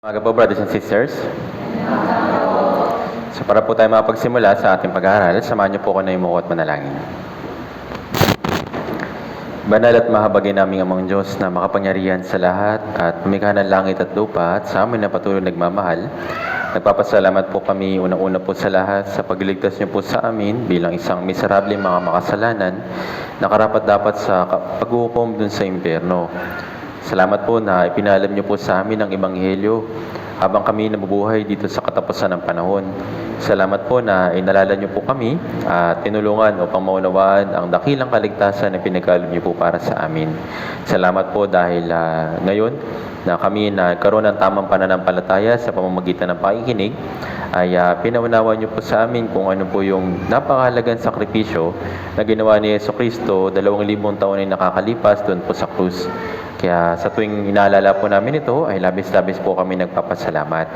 Umaga po, brothers and sisters. So para po tayo mapagsimula sa ating pag-aaral, samahan niyo po ako na yumuko at manalangin. Banal at mahabagin naming amang Diyos na makapangyarihan sa lahat at lumikha ng langit at lupa at sa amin na patuloy nagmamahal. Nagpapasalamat po kami unang-una po sa lahat sa pagliligtas niyo po sa amin bilang isang miserable mga makasalanan na karapat-dapat sa paghuhukom dun sa impyerno. Salamat po na ipinalam niyo po sa amin ang Ebanghelyo habang kami nabubuhay dito sa katapusan ng panahon. Salamat po na inalala niyo po kami at tinulungan upang maunawaan ang dakilang kaligtasan na pinagkaloob niyo po para sa amin. Salamat po dahil ngayon na kami nagkaroon ng tamang pananampalataya sa pamamagitan ng pakikinig ay pinaunawa niyo po sa amin kung ano po yung napakahalagang sakripisyo na ginawa ni Jesucristo 2,000 taon na nakakalipas doon po sa krus. Kaya sa tuwing inaalala po namin ito ay labis-labis po kami nagpapasalamat.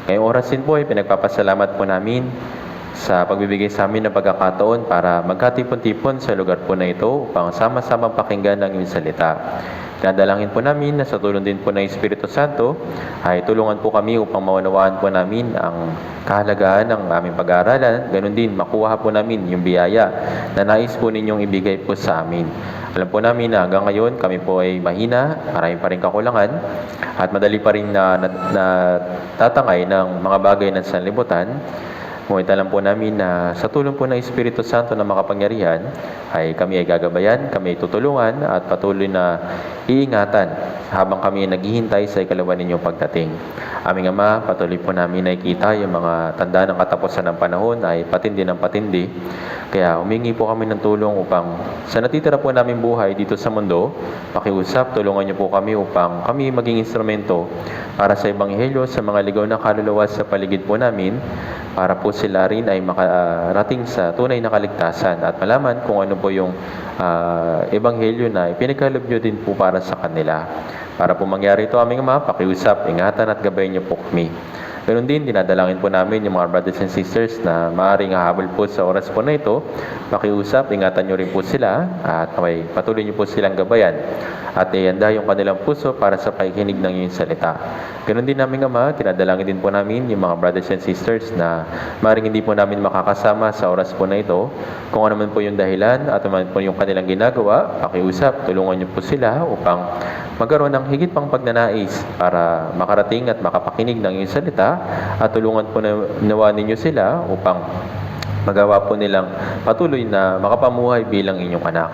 Ngayong oras din po ay pinagpapasalamat po namin sa pagbibigay sa amin ng pagkakataon para magkatipon-tipon sa lugar po na ito upang sama-sama pakinggan ang iyong salita. Nadalangin po namin na sa tulong din po ng Espiritu Santo ay tulungan po kami upang maunawaan po namin ang kahalagahan ng aming pag-aaralan. Ganon din makuha po namin yung biyaya na nais po ninyong ibigay po sa amin. Alam po namin na hanggang ngayon kami po ay mahina, marami pa rin kakulangan at madali pa rin na tatangay ng mga bagay ng sanlibutan. Ngunit alam po namin na sa tulong po ng Espiritu Santo na makapangyarihan ay kami ay gagabayan, kami ay tutulungan at patuloy na iingatan habang kami naghihintay sa ikalawa ninyong pagdating. Aming Ama, patuloy po namin nakikita yung mga tanda ng katapusan ng panahon ay patindi ng patindi. Kaya humingi po kami ng tulong upang sa natitira po namin buhay dito sa mundo, pakiusap, tulungan niyo po kami upang kami maging instrumento para sa Ebanghelyo sa mga ligaw na kaluluwa sa paligid po namin para po sila rin ay makarating sa tunay na kaligtasan at malaman kung ano po yung Ebanghelyo na ipinagkaloob nyo din po para sa kanila. Para po mangyari ito, aming Ama, pakiusap, ingatan at gabayan niyo po kami. Ganoon din, dinadalangin po namin yung mga brothers and sisters na maaaring hahabol po sa oras po na ito. Pakiusap, ingatan nyo rin po sila at patuloy nyo po silang gabayan at ihanda yung kanilang puso para sa pakikinig ng iyong salita. Ganoon din namin Ama, dinadalangin din po namin yung mga brothers and sisters na maaaring hindi po namin makakasama sa oras po na ito. Kung ano man po yung dahilan at ano man po yung kanilang ginagawa, pakiusap, tulungan nyo po sila upang magkaroon ng higit pang pagnanais para makarating at makapakinig ng iyong salita at tulungan po nawa ninyo sila upang magawa po nilang patuloy na makapamuhay bilang inyong anak.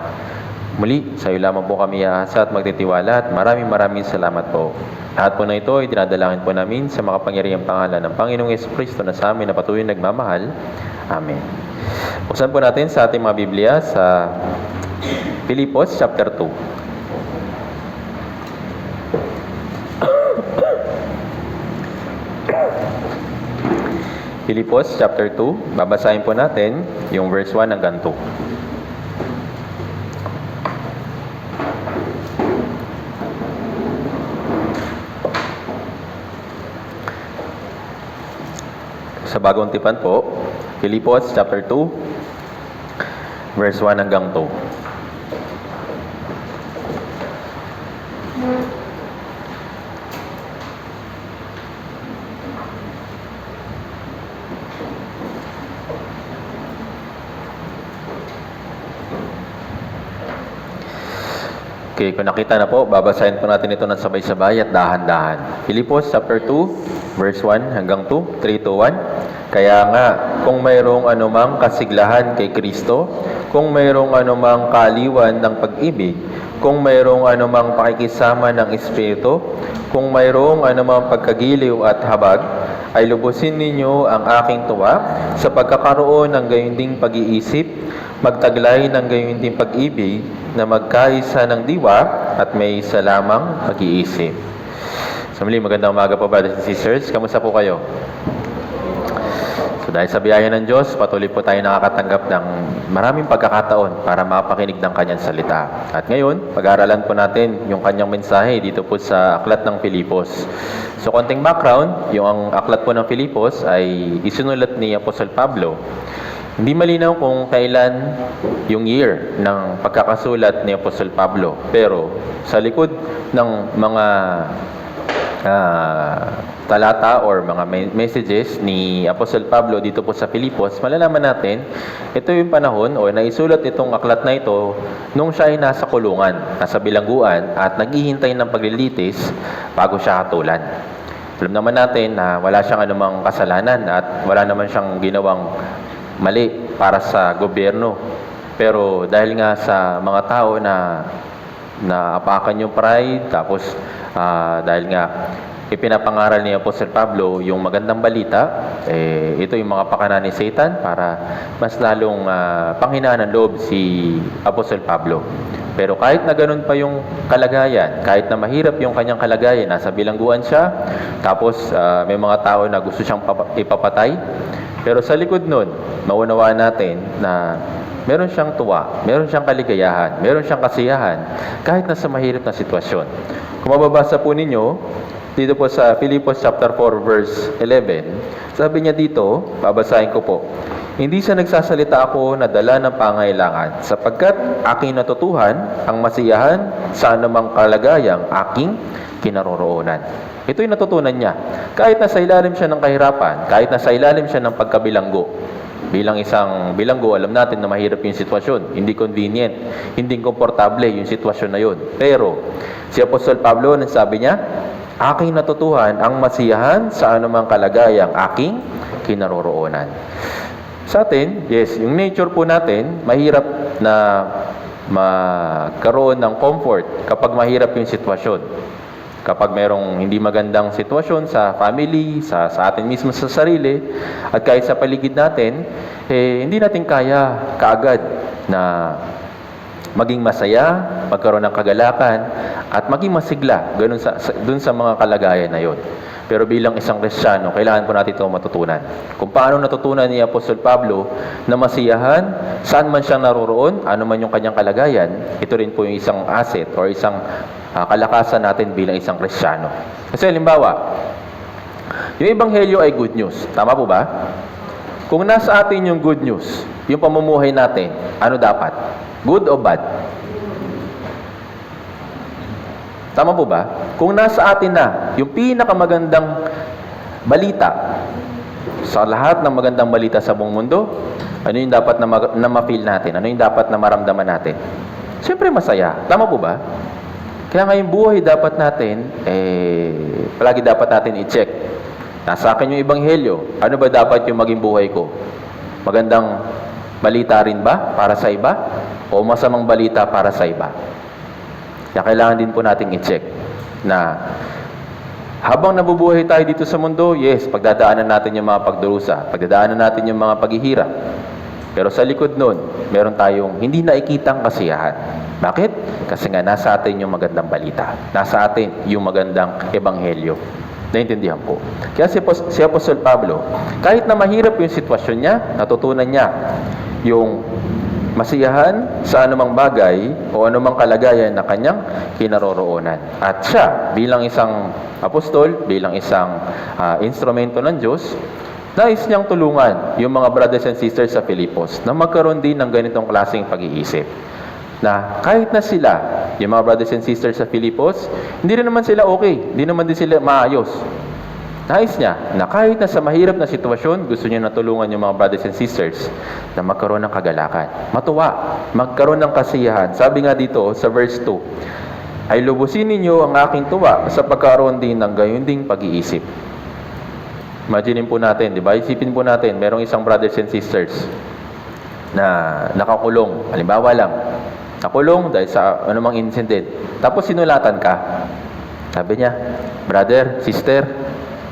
Muli, sa iyo lamang po kami aasa at magtitiwala at maraming salamat po. Lahat po na ito ay dinadalangin po namin sa makapangyarihang pangalan ng Panginoong Jesucristo na sa amin na patuloy nagmamahal. Amen. Buksan po natin sa ating mga Biblia sa Filipos chapter 2. Filipos chapter 2, babasahin po natin yung verse 1 hanggang 2. Sa bagong tipan po, Filipos chapter 2, verse 1 hanggang 2. Okay, kung nakita na po, babasahin po natin ito ng sabay-sabay at dahan-dahan. Filipos chapter 2, verse 1 hanggang 2, 3 to 1. Kaya nga, kung mayroong anumang kasiglahan kay Kristo, kung mayroong anumang kaaliwan ng pag-ibig, kung mayroong anumang pakikisama ng Espiritu, kung mayroong anumang pagkagiliw at habag, ay lubusin ninyo ang aking tuwa sa pagkakaroon ng gayunding pag-iisip, magtaglay ng gayunding pag-ibig na magkaisa ng diwa at may isa lamang pag-iisip. So muli, magandang umaga po brothers and sisters. Kamusta po kayo? So dahil sa biyaya ng Diyos, patuloy po tayo nakakatanggap ng maraming pagkakataon para mapakinig ng kanyang salita. At ngayon, pag-aaralan po natin yung kanyang mensahe dito po sa aklat ng Filipos. So konting background, yung aklat po ng Filipos ay isinulat ni Apostol Pablo. Hindi malinaw kung kailan yung year ng pagkakasulat ni Apostol Pablo. Pero sa likod ng mga talata or mga messages ni Apostle Pablo dito po sa Filipos, malalaman natin, ito yung panahon o naisulat itong aklat na ito nung siya ay nasa kulungan, nasa bilangguan at naghihintay ng paglilitis bago siya hatulan. Alam naman natin na wala siyang anumang kasalanan at wala naman siyang ginawang mali para sa gobyerno. Pero dahil nga sa mga tao na naapakan yung pride, tapos dahil nga ipinapangaral ni Apostle Pablo yung magandang balita, ito yung mga pakana ni Satan para mas lalong panghinaan ng loob si Apostle Pablo. Pero kahit na ganun pa yung kalagayan, kahit na mahirap yung kanyang kalagayan, nasa bilangguan siya, tapos may mga tao na gusto siyang ipapatay, pero sa likod nun, maunawaan natin na meron siyang tuwa, meron siyang kaligayahan, meron siyang kasiyahan, kahit nasa mahirap na sitwasyon. Kung mababasa po ninyo, dito po sa Filipos chapter 4 verse 11, sabi niya dito, babasahin ko po, hindi siya nagsasalita ako na dala ng pangailangan, sapagkat aking natutuhan ang masiyahan sa anumang kalagayang aking kinaroroonan. Ito yung natutunan niya. Kahit nasa ilalim siya ng kahirapan, kahit nasa ilalim siya ng pagkabilanggo, bilang isang bilanggo, alam natin na mahirap yung sitwasyon, hindi convenient, hindi komportable yung sitwasyon na yun. Pero, si Apostol Pablo, nang sabi niya, aking natutuhan ang masiyahan sa anumang kalagayang aking kinaroroonan. Sa atin, yes, yung nature po natin, mahirap na magkaroon ng comfort kapag mahirap yung sitwasyon. Kapag merong hindi magandang sitwasyon sa family, sa atin mismo sa sarili, at kahit sa paligid natin, hindi natin kaya kaagad na maging masaya, magkaroon ng kagalakan, at maging masigla dun sa mga kalagayan na yon. Pero bilang isang Kristiyano, kailangan po natin ito matutunan. Kung paano natutunan ni Apostol Pablo na masiyahan, saan man siyang naroroon, ano man yung kanyang kalagayan, ito rin po yung isang asset or isang kalakasan natin bilang isang Kristiyano. Kasi halimbawa, yung Ebanghelyo ay good news. Tama po ba? Kung nasa atin yung good news, yung pamumuhay natin, ano dapat? Good o bad? Tama po ba? Kung nasa atin na yung pinakamagandang balita sa lahat ng magandang balita sa buong mundo, ano yung dapat na ma-feel natin? Ano yung dapat na maramdaman natin? Siyempre masaya. Tama po ba? Kaya ngayong buhay dapat natin, palagi dapat natin i-check. Nasa akin yung Ebanghelyo. Ano ba dapat yung maging buhay ko? Magandang balita rin ba para sa iba? O masamang balita para sa iba? Kaya kailangan din po nating i-check na habang nabubuhay tayo dito sa mundo, yes, pagdadaanan natin yung mga pagdurusa, pagdadaanan natin yung mga paghihirap. Pero sa likod nun, meron tayong hindi nakikitang kasiyahan. Bakit? Kasi nga nasa atin yung magandang balita. Nasa atin yung magandang Ebanghelyo. Naintindihan po. Kaya si Apostol Pablo, kahit na mahirap yung sitwasyon niya, natutunan niya yung masiyahan sa anumang bagay o anumang kalagayan na kanyang kinaroroonan. At siya, bilang isang apostol, bilang isang instrumento ng Diyos, nais niyang tulungan yung mga brothers and sisters sa Filipos na magkaroon din ng ganitong klaseng pag-iisip. Na kahit na sila, yung mga brothers and sisters sa Filipos, hindi rin naman sila okay, hindi naman din sila maayos. Nais niya na kahit na sa mahirap na sitwasyon, gusto niya natulungan yung mga brothers and sisters na magkaroon ng kagalakan. Matuwa, magkaroon ng kasiyahan. Sabi nga dito sa verse 2, ay lubusin ninyo ang aking tuwa sa pagkaroon din ng gayon ding pag-iisip. Imaginin po natin, di ba? Isipin po natin, merong isang brothers and sisters na nakakulong. Halimbawa lang, nakulong dahil sa anumang incident. Tapos sinulatan ka. Sabi niya, brother, sister,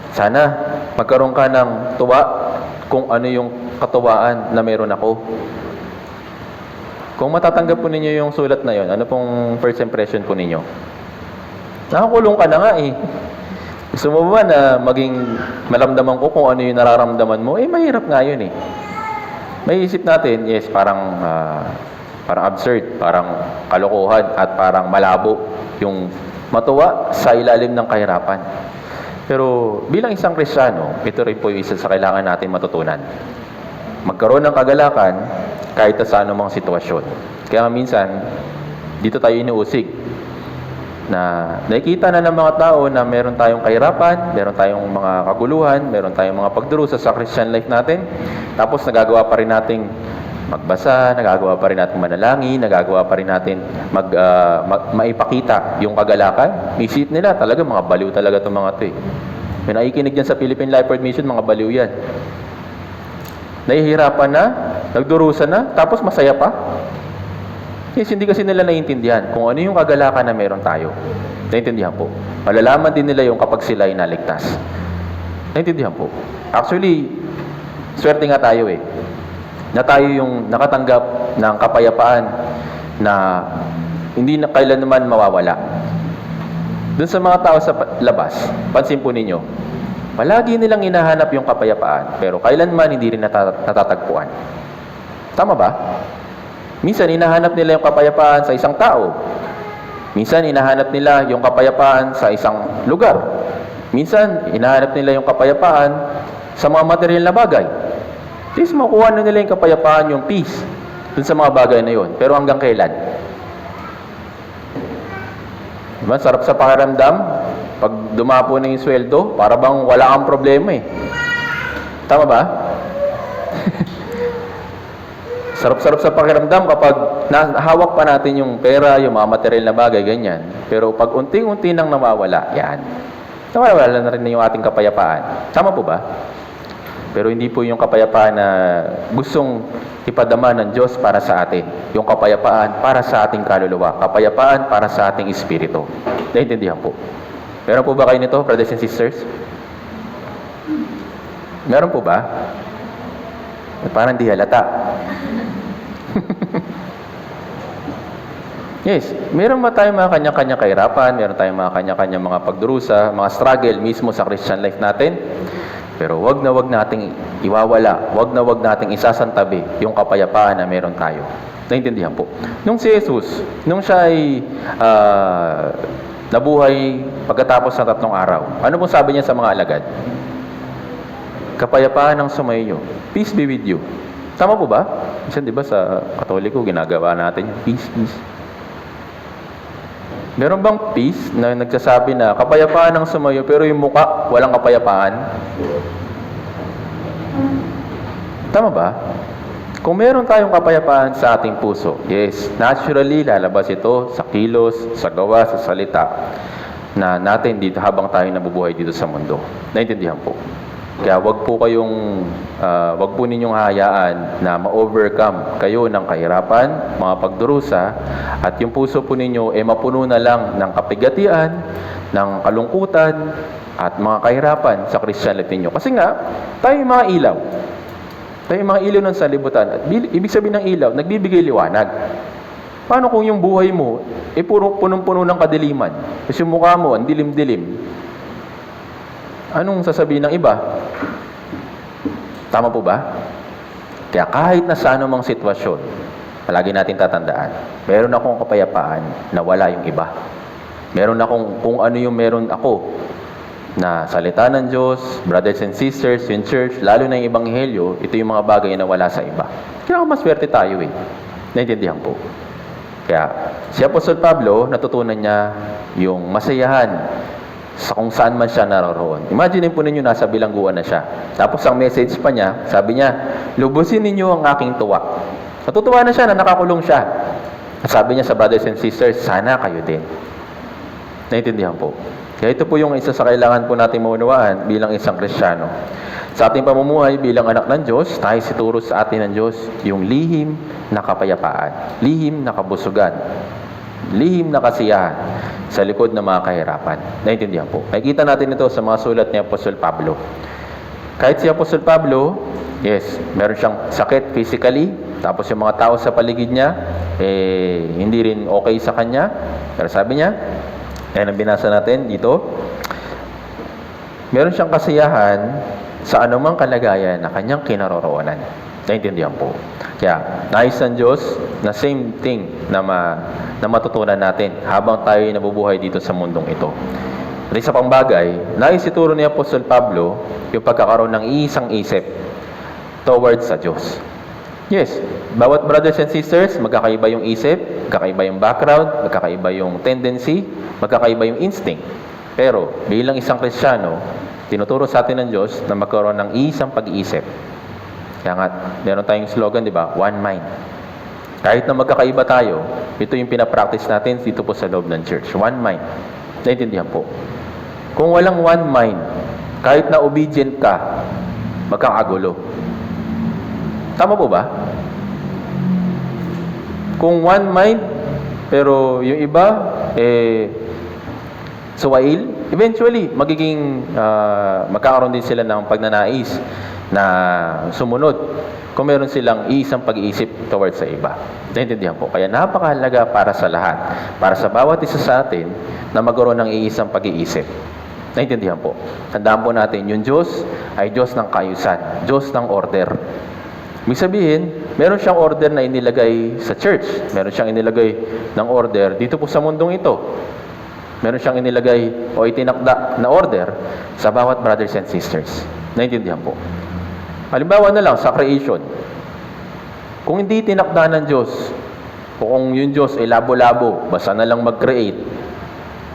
sana magkaroon ka ng tuwa kung ano yung katuwaan na meron ako. Kung matatanggap po ninyo yung sulat na yon, ano pong first impression po ninyo? Nakakulong ka na nga eh. Gusto mo ba na maging malamdaman ko kung ano yung nararamdaman mo? Mahirap nga yun eh. May isip natin, yes, parang absurd, parang kalokohan at parang malabo yung matuwa sa ilalim ng kahirapan. Pero bilang isang Kristiyano, ito rin po yung isa sa kailangan natin matutunan. Magkaroon ng kagalakan kahit sa anumang sitwasyon. Kaya minsan, dito tayo inuusig. na nakikita na ng mga tao na meron tayong kahirapan, meron tayong mga kaguluhan, meron tayong mga pagdurusa sa Christian life natin, tapos nagagawa pa rin nating magbasa, nagagawa pa rin natin manalangin, nagagawa pa rin natin maipakita yung kagalakan. Isip nila, talaga mga baliw talaga itong mga ito eh. May nakikinig dyan sa Philippine Life Word Mission, mga baliw yan. Nahihirapan na, nagdurusa na, tapos masaya pa. Yes, hindi kasi nila naiintindihan kung ano yung kagalakan na meron tayo. Naiintindihan po. Malalaman din nila yung kapag sila ay naligtas. Naiintindihan po. Actually, swerte nga tayo eh. Na tayo yung nakatanggap ng kapayapaan na hindi na kailan naman mawawala. Doon sa mga tao sa labas, pansin po ninyo, palagi nilang hinahanap yung kapayapaan, pero kailanman hindi rin natatagpuan. Tama ba? Minsan, hinahanap nila yung kapayapaan sa isang tao. Minsan, hinahanap nila yung kapayapaan sa isang lugar. Minsan, hinahanap nila yung kapayapaan sa mga material na bagay. At least, makuha na nila yung kapayapaan, yung peace, dun sa mga bagay na yun. Pero hanggang kailan? Diba? Sarap sa pakiramdam. Pag dumapo na yung sweldo, para bang wala kang problema eh. Tama ba? Sarap-sarap sa pakiramdam kapag hawak pa natin yung pera, yung mga material na bagay, ganyan. Pero pag unti-unti nang nawawala, yan. Nawawala na rin yung ating kapayapaan. Tama po ba? Pero hindi po yung kapayapaan na gustong ipadama ng Diyos para sa atin. Yung kapayapaan para sa ating kaluluwa. Kapayapaan para sa ating espiritu. Naintindihan po. Meron po ba kayo nito, brothers and sisters? Meron po ba? Parang di halata. Yes, meron ba tayong mga kanya-kanya kahirapan, meron tayong mga kanya-kanya mga pagdurusa, mga struggle mismo sa Christian life natin. Pero wag na wag nating iwawala, wag na wag nating isasantabi yung kapayapaan na meron tayo. Naintindihan po. Nung si Jesus, nung siya ay nabuhay pagkatapos ng 3 araw, ano pong sabi niya sa mga alagad? Kapayapaan ang sumayo. Peace be with you. Tama po ba? Minsan, di ba, sa Katoliko, ginagawa natin yung peace, peace. Meron bang peace na nagsasabi na kapayapaan ang sumayo, pero yung mukha, walang kapayapaan? Tama ba? Kung meron tayong kapayapaan sa ating puso, yes, naturally, lalabas ito sa kilos, sa gawa, sa salita, na natin dito habang tayo nabubuhay dito sa mundo. Naintindihan po. Kaya wag po ninyong hayaan na ma-overcome kayo ng kahirapan, mga pagdurusa, at yung puso po ninyo mapuno na lang ng kapigatian, ng kalungkutan, at mga kahirapan sa Christian life ninyo. Kasi nga, tayo yung mga ilaw. Tayo yung mga ilaw ng salibutan. At ibig sabihin ng ilaw, nagbibigay liwanag. Paano kung yung buhay mo, puro punong-puno ng kadiliman? Kasi yung mukha mo, ang dilim-dilim. Anong sasabihin ng iba? Tama po ba? Kaya kahit na sa anumang sitwasyon, palagi natin tatandaan, meron akong kapayapaan na wala yung iba. Meron akong, kung ano yung meron ako, na salita ng Diyos, brothers and sisters, in church, lalo na yung Ebanghelyo, ito yung mga bagay na wala sa iba. Kaya maswerte tayo eh. Naintindihan po. Kaya, si Apostol Pablo, natutunan niya yung masayahan sa kung saan man siya naroroon. Imagine po ninyo, nasa bilangguan na siya. Tapos ang message pa niya, sabi niya, lubusin ninyo ang aking tuwa. Natutuwa na siya na nakakulong siya. At sabi niya sa brothers and sisters, sana kayo din. Naintindihan po. Kaya ito po yung isa sa kailangan po natin maunawaan bilang isang Kristiyano. Sa ating pamumuhay bilang anak ng Diyos, tayo situro sa atin ng Diyos yung lihim na kapayapaan, lihim na kabusugan, lihim na kasiyahan sa likod ng mga kahirapan. Naintindihan po. Nakikita natin ito sa mga sulat ni Apostol Pablo. Kahit si Apostol Pablo, yes, meron siyang sakit physically, tapos yung mga tao sa paligid niya, hindi rin okay sa kanya. Pero sabi niya, yan ang binasa natin dito, meron siyang kasiyahan sa anumang kalagayan na kanyang kinaroroonan. Naintindihan po. Kaya, nais ng Diyos na same thing na matutunan natin habang tayo nabubuhay dito sa mundong ito. At isa pang bagay, nais ituro ni Apostol Pablo yung pagkakaroon ng iisang isip towards sa Diyos. Yes, bawat brothers and sisters, magkakaiba yung isip, magkakaiba yung background, magkakaiba yung tendency, magkakaiba yung instinct. Pero bilang isang Kristiyano, tinuturo sa atin ng Diyos na magkaroon ng isang pag-iisip. Kaya nga, meron tayong slogan, di ba? One mind. Kahit na magkakaiba tayo, ito yung pinapractice natin dito po sa loob ng church. One mind. Naintindihan po. Kung walang one mind, kahit na obedient ka, magkakagulo. Tama po ba? Kung one mind, pero yung iba, suwail, eventually, magkakaroon din sila ng pagnanais na sumunod kung meron silang isang pag-iisip towards sa iba. Naintindihan po. Kaya napakahalaga para sa lahat, para sa bawat isa sa atin, na magkaroon ng iisang pag-iisip. Naintindihan po. Tandaan po natin, yung Diyos ay Diyos ng kaayusan, Diyos ng order. Ibig sabihin, meron siyang order na inilagay sa church. Meron siyang inilagay ng order dito po sa mundong ito. Meron siyang inilagay o itinakda na order sa bawat brothers and sisters. Naintindihan po. Halimbawa na lang sa creation. Kung hindi tinakda ng Diyos, o kung yung Diyos ay labo-labo, basta na lang mag-create,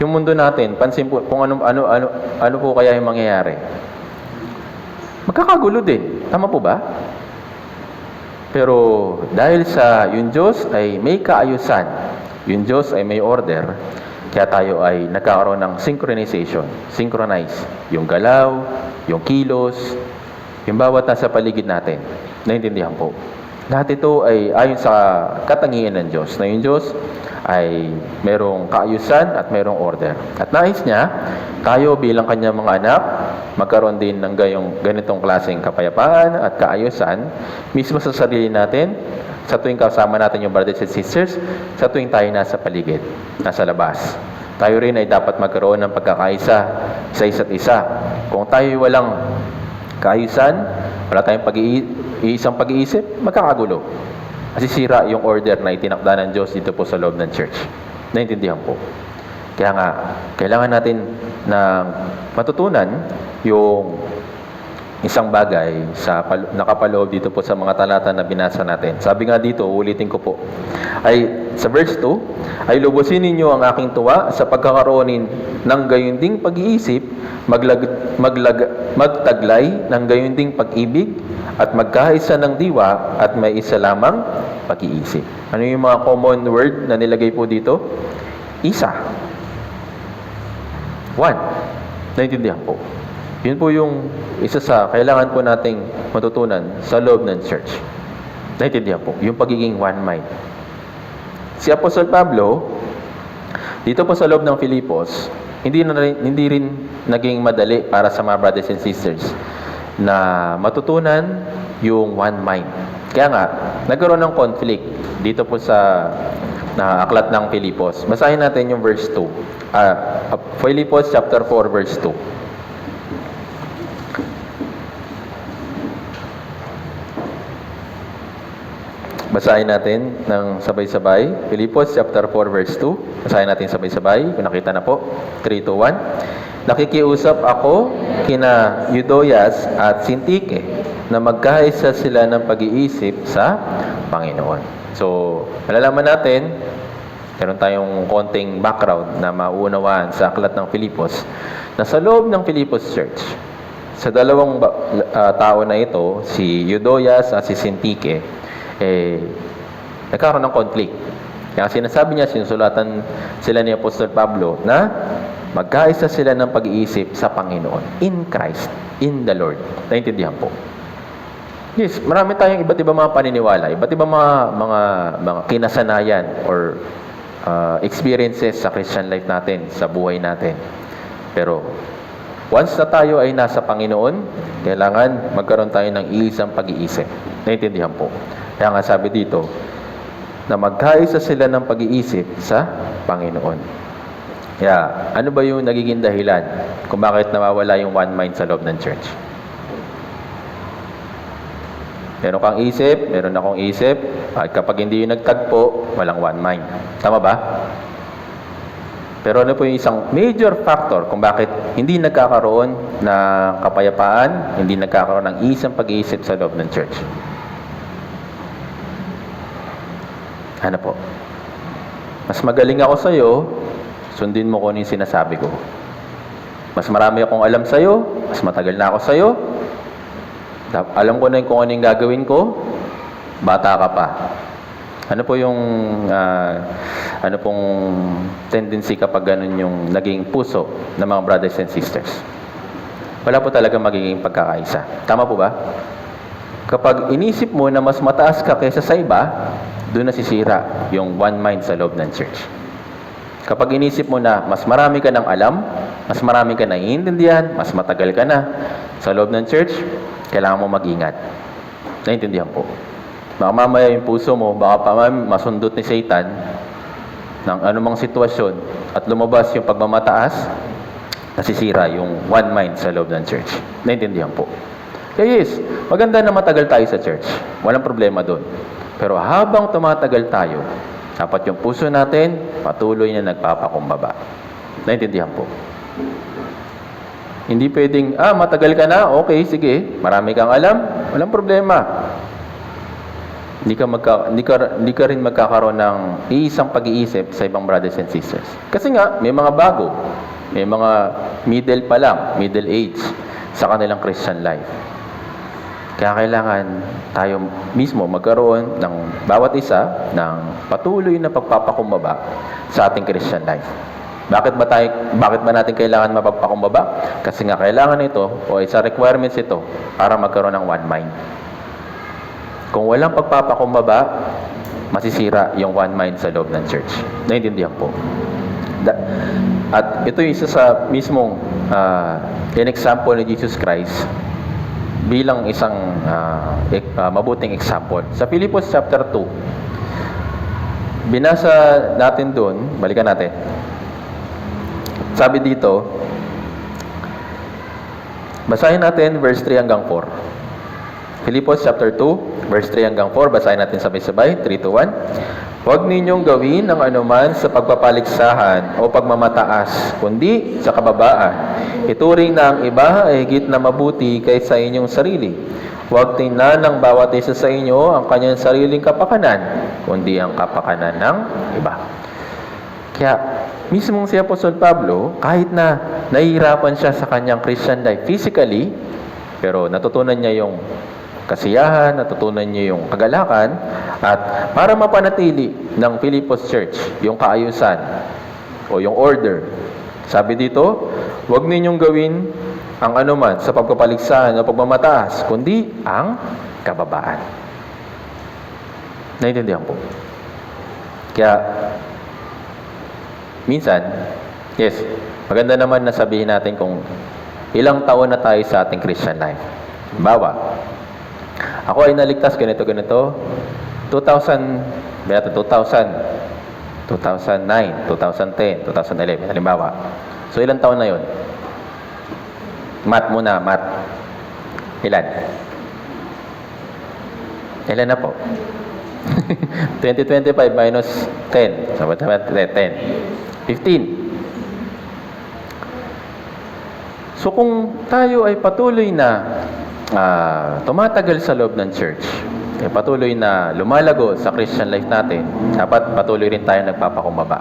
yung mundo natin, pansin po kung ano po kaya yung mangyayari. Magkakagulo din. Tama po ba? Pero dahil sa yung Diyos ay may kaayusan, yung Diyos ay may order, kaya tayo ay nagkakaroon ng synchronization, synchronize, yung galaw, yung kilos, yung bawat nasa paligid natin. Naintindihan po. Lahat ito ay ayon sa katangian ng Diyos, na yung Diyos ay merong kaayusan at merong order. At nais niya, tayo bilang kanyang mga anak, magkaroon din ng ganitong klaseng kapayapaan at kaayusan, mismo sa sarili natin, sa tuwing kasama natin yung brothers and sisters, sa tuwing tayo nasa paligid, nasa labas. Tayo rin ay dapat magkaroon ng pagkakaisa sa isa't isa. Kung tayo walang kaayusan, wala tayong isang pag-iisip, magkakagulo. Masisira yung order na itinakda ng Diyos dito po sa loob ng church. Naintindihan po. Kaya nga, kailangan natin na matutunan yung isang bagay sa nakapaloob dito po sa mga talata na binasa natin. Sabi nga dito, ulitin ko po, ay sa verse 2, ay lubusin ninyo ang aking tuwa sa pagkakaroon ng gayunding pag-iisip, magtaglay ng gayunding pag-ibig, at magkaisa ng diwa at may isa lamang pag-iisip. Ano yung mga common word na nilagay po dito? Isa. One. Naintindihan po. Yun po yung isa sa kailangan po nating matutunan sa loob ng church. Naintindihan po. Yung pagiging one mind. Si Apostol Pablo, dito po sa loob ng Filipos, hindi rin naging madali para sa mga brothers and sisters na matutunan yung one mind. Kaya nga, nagkaroon ng conflict dito po sa aklat ng Filipos. Basahin natin yung verse 2. Filipos chapter 4 verse 2. Basahin natin ng sabay-sabay. Filipos chapter 4 verse 2. Basahin natin sabay-sabay. Kung nakita na po. 3, 2, 1. Nakikiusap ako kina Euodias at Syntyche na magkaisa sila ng pag-iisip sa Panginoon. So, malalaman natin, meron tayong konting background na maunawaan sa aklat ng Filipos, na sa loob ng Filipos Church, sa dalawang tao na ito, si Euodias at si Syntyche, nagkaroon ng conflict. Kaya sinasabi niya, sinusulatan sila ni Apostol Pablo na magkaisa sila ng pag-iisip sa Panginoon. In Christ, in the Lord. Naintindihan po. Yes, marami tayong iba't ibang mga paniniwala, iba't ibang mga kinasanayan or experiences sa Christian life natin, sa buhay natin. Pero once na tayo ay nasa Panginoon, kailangan magkaroon tayo ng isang pag-iisip. Naintindihan po. Kaya nga sabi dito, na magkaisa sila ng pag-iisip sa Panginoon. Kaya, ano ba yung nagiging dahilan kung bakit nawawala yung one mind sa loob ng church? Meron kang isip, meron akong isip, at kapag hindi yung nagtagpo, walang one mind. Tama ba? Pero ano po yung isang major factor kung bakit hindi nagkakaroon ng kapayapaan, hindi nagkakaroon ng isang pag-iisip sa loob ng church? Ano po? Mas magaling ako sa'yo, sundin mo kung ano yung sinasabi ko. Mas marami akong alam sa'yo, mas matagal na ako sa'yo, alam ko na kung ano yung gagawin ko, bata ka pa. Ano po yung ano pong tendency kapag ganun yung naging puso ng mga brothers and sisters? Wala po talaga magiging pagkakaisa. Tama po ba? Kapag inisip mo na mas mataas ka kaysa sa iba, doon nasisira yung one mind sa loob ng church. Kapag inisip mo na mas marami ka ng alam, mas marami ka na iintindihan, mas matagal ka na sa loob ng church, kailangan mo mag-ingat. Naintindihan po. Baka mamaya yung puso mo, baka pa masundot ni Satan ng anumang sitwasyon at lumabas yung pagmamataas, nasisira yung one mind sa loob ng church. Naintindihan po. Kaya yes, maganda na matagal tayo sa church. Walang problema doon. Pero habang tumatagal tayo, dapat yung puso natin patuloy na nagpapakumbaba. Naintindihan po. Hindi pwedeng, matagal ka na, okay, sige, marami kang alam, walang problema. Hindi ka rin magkakaroon ng iisang pag-iisip sa ibang brothers and sisters. Kasi nga, may mga bago, may mga middle pa lang, middle age, sa kanilang Christian life. Kaya kailangan tayo mismo magkaroon ng bawat isa ng patuloy na pagpapakumbaba sa ating Christian life. Bakit ba natin kailangan mapagpakumbaba? Kasi nga kailangan ito o isa requirements ito para magkaroon ng one mind. Kung walang pagpapakumbaba, masisira yung one mind sa loob ng church. Naintindihan po. At ito yung isa sa mismong in-example ni Jesus Christ bilang isang mabuting example. Sa Filipos chapter 2, binasa natin doon, balikan natin. Sabi dito, basahin natin verse 3 hanggang 4. Filipos chapter 2, verse 3 hanggang 4, basahin natin sabay-sabay, 3 to 1. Huwag ninyong gawin ang anuman sa pagpapaligsahan o pagmamataas, kundi sa kababaan. Ituring na ang iba ay higit na mabuti kaysa inyong sarili. Huwag tingnan ng bawat isa sa inyo ang kanyang sariling kapakanan, kundi ang kapakanan ng iba. Kaya, mismong si Apostol Pablo, kahit na nahihirapan siya sa kanyang Christian life physically, pero natutunan niya yung kasiyahan, natutunan niyo yung kagalakan, at para mapanatili ng Filipos Church yung kaayusan o yung order. Sabi dito, huwag ninyong gawin ang anuman sa pagpapaligsahan o pagmamataas, kundi ang kababaan. Naintindihan po. Kaya, minsan, yes, maganda naman na sabihin natin kung ilang taon na tayo sa ating Christian life. Bawa, ako ay naligtas ganito, 2009, 2010, 2011, halimbawa. So, ilang taon na yun? Math muna, math. Ilan? Ilan na po? 2025 minus 10. So, 10. 15. So, kung tayo ay patuloy na tumatagal sa loob ng church, patuloy na lumalago sa Christian life natin, dapat patuloy rin tayo nagpapakumbaba.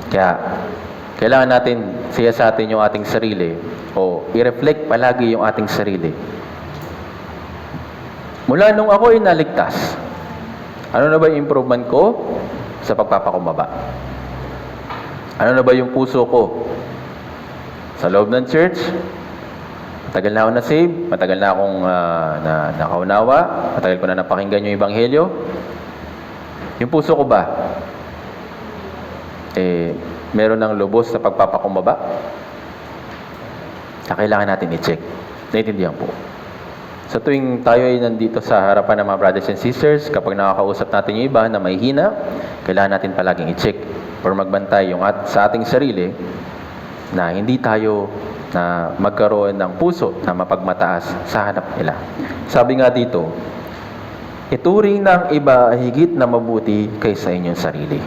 Kaya, kailangan natin siyasatin yung ating sarili o i-reflect palagi yung ating sarili. Mula nung ako ay naligtas, ano na ba yung improvement ko sa pagpapakumbaba? Ano na ba yung puso ko sa loob ng church? Matagal na ako na-save, matagal na akong nakaunawa, matagal ko na napakinggan yung Ebanghelyo. Yung puso ko ba, meron ng lubos sa pagpapakumbaba? Na kailangan natin i-check. Naintindihan po. Sa tuwing tayo ay nandito sa harapan ng mga brothers and sisters, kapag nakakausap natin yung iba na may hina, kailangan natin palaging i-check or magbantay sa ating sarili na hindi tayo na magkaroon ng puso na mapagmataas sa hanap nila. Sabi nga dito, ituring ng iba ay higit na mabuti kaysa inyong sarili.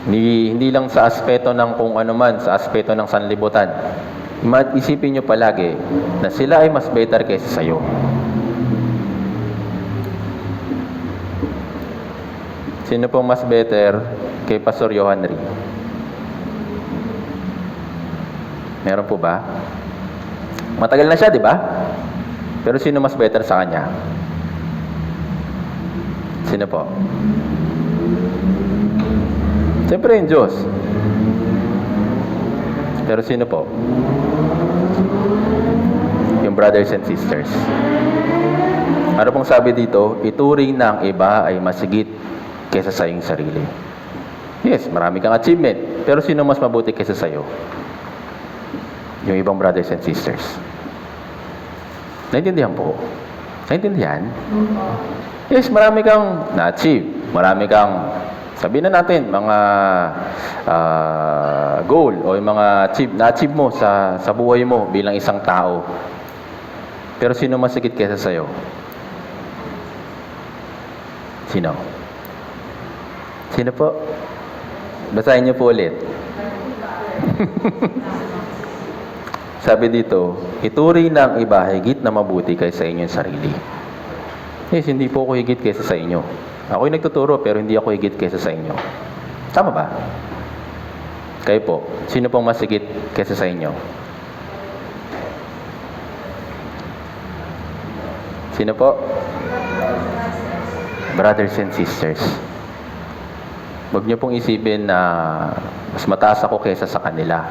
Hindi lang sa aspeto ng kung ano man, sa aspeto ng sanlibutan. Isipin nyo palagi na sila ay mas better kaysa sa iyo. Sino pong mas better kay Pastor Johan Ri? Meron po ba? Matagal na siya, di ba? Pero sino mas better sa kanya? Sino po? Siyempre yung Diyos. Pero sino po? Yung brothers and sisters. Ano pong sabi dito? Ituring na ang iba ay masigit kaysa sa iyong sarili. Yes, marami kang achievement. Pero sino mas mabuti kaysa sa iyo? Yung ibang brothers and sisters. Naintindihan po? Naintindihan? Yes, marami kang na-achieve. Marami kang, sabihin na natin, mga goal o yung mga na-achieve mo sa buhay mo bilang isang tao. Pero sino mas sigit kaysa sa'yo? Sino? Sino po? Basahin niyo po ulit. Sabi dito, ituring na ang iba higit na mabuti kaysa inyong sarili. Yes, hindi po ako higit kaysa sa inyo. Ako'y nagtuturo pero hindi ako higit kaysa sa inyo. Tama ba? Kayo po, sino pong mas higit kaysa sa inyo? Sino po? Brothers and sisters. Huwag niyo pong isipin na mas mataas ako kaysa sa kanila.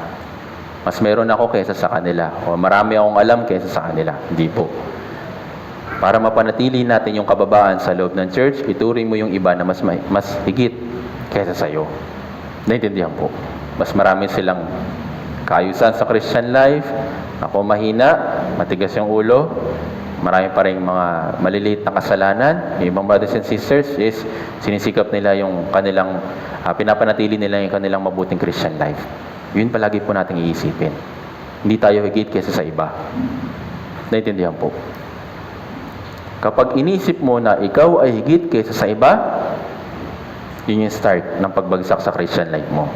Mas meron ako kaysa sa kanila. O marami akong alam kaysa sa kanila. Hindi po. Para mapanatili natin yung kababaan sa loob ng church, ituring mo yung iba na mas higit kaysa sa'yo. Naintindihan po. Mas marami silang kaayusan sa Christian life. Ako mahina, matigas yung ulo. Marami pa rin mga maliliit na kasalanan. Yung ibang brothers and sisters, yes, sinisikap nila yung kanilang, pinapanatili nila yung kanilang mabuting Christian life. Yun palagi po nating iisipin. Hindi tayo higit kaysa sa iba. Naintindihan po. Kapag inisip mo na ikaw ay higit kaysa sa iba, yun yung start ng pagbagsak sa Christian life mo.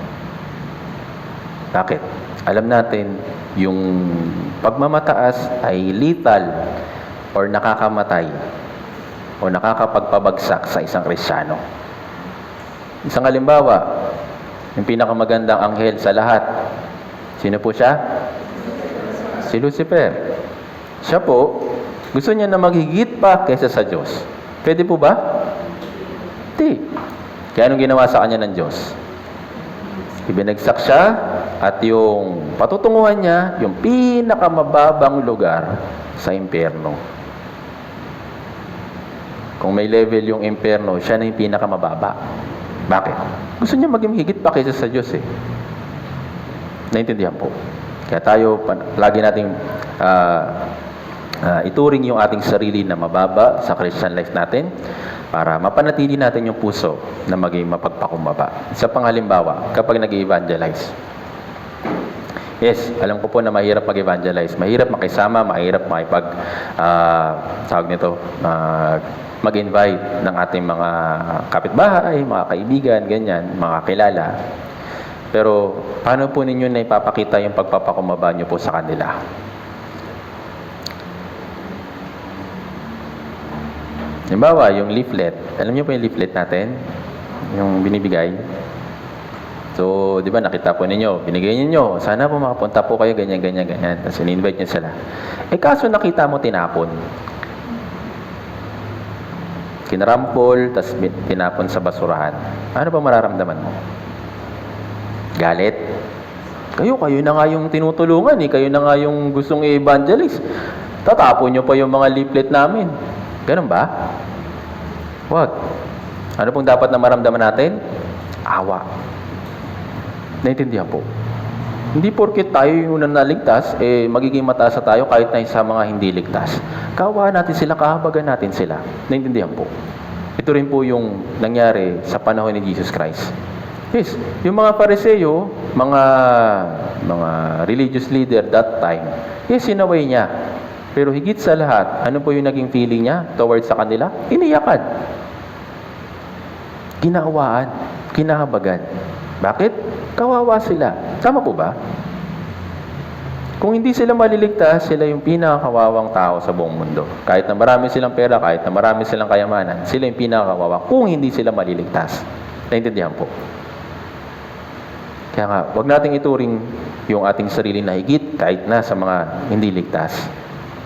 Bakit? Alam natin, yung pagmamataas ay lethal or nakakamatay o nakakapagpabagsak sa isang Kristiyano. Isang halimbawa, yung pinakamagandang anghel sa lahat. Sino po siya? Si Lucifer. Siya po, gusto niya na maghigit pa kaysa sa Diyos. Pwede po ba? Hindi. Kaya anong ginawa sa kanya ng Diyos? Ibinagsak siya at yung patutunguhan niya, yung pinakamababang lugar sa impyerno. Kung may level yung impyerno, siya na yung pinakamababa. Bakit? Gusto niya maging higit pa kaysa sa Diyos eh. Naintindihan po. Kaya tayo, lagi nating ituring yung ating sarili na mababa sa Christian life natin para mapanatili natin yung puso na maging mapagpakumbaba. Sa panghalimbawa, kapag nag-evangelize. Yes, alam ko po na mahirap mag-evangelize. Mahirap makisama, mahirap mag-invite ng ating mga kapitbahay, mga kaibigan, ganyan, mga kilala. Pero, paano po ninyo na ipapakita yung pagpapakumbaba nyo po sa kanila? Halimbawa, yung leaflet. Alam niyo po yung leaflet natin? Yung binibigay. So, di ba, nakita po ninyo, binigay niyo, sana po makapunta po kayo, ganyan, ganyan, ganyan. Tapos, in-invite niyo sila. Eh, kaso nakita mo tinapon. Kinarampol, tapos tinapon sa basurahan. Ano ba mararamdaman mo? Galit? Kayo na nga yung tinutulungan eh. Kayo na nga yung gustong i-evangelize. Tatapon nyo pa yung mga leaflet namin. Ganun ba? Wag. Ano pong dapat na maramdaman natin? Awa. Naintindihan po. Hindi porket tayo yung naligtas, magiging mataas na tayo kahit na sa mga hindi ligtas. Kaawaan natin sila, kahabagan natin sila. Naintindihan po. Ito rin po yung nangyari sa panahon ni Jesus Christ. Yes, yung mga Pariseo, mga religious leader that time, yes, sinaway niya. Pero higit sa lahat, ano po yung naging feeling niya towards sa kanila? Iniyakan. Ginaawaan. Kinahabagan. Bakit? Kawawa sila. Tama po ba? Kung hindi sila maliligtas, sila yung pinakakawawang tao sa buong mundo. Kahit na marami silang pera, kahit na marami silang kayamanan, sila yung pinakakawawa kung hindi sila maliligtas. Naintindihan po? Kaya nga, wag nating ituring yung ating sarili na higit kahit na sa mga hindi ligtas.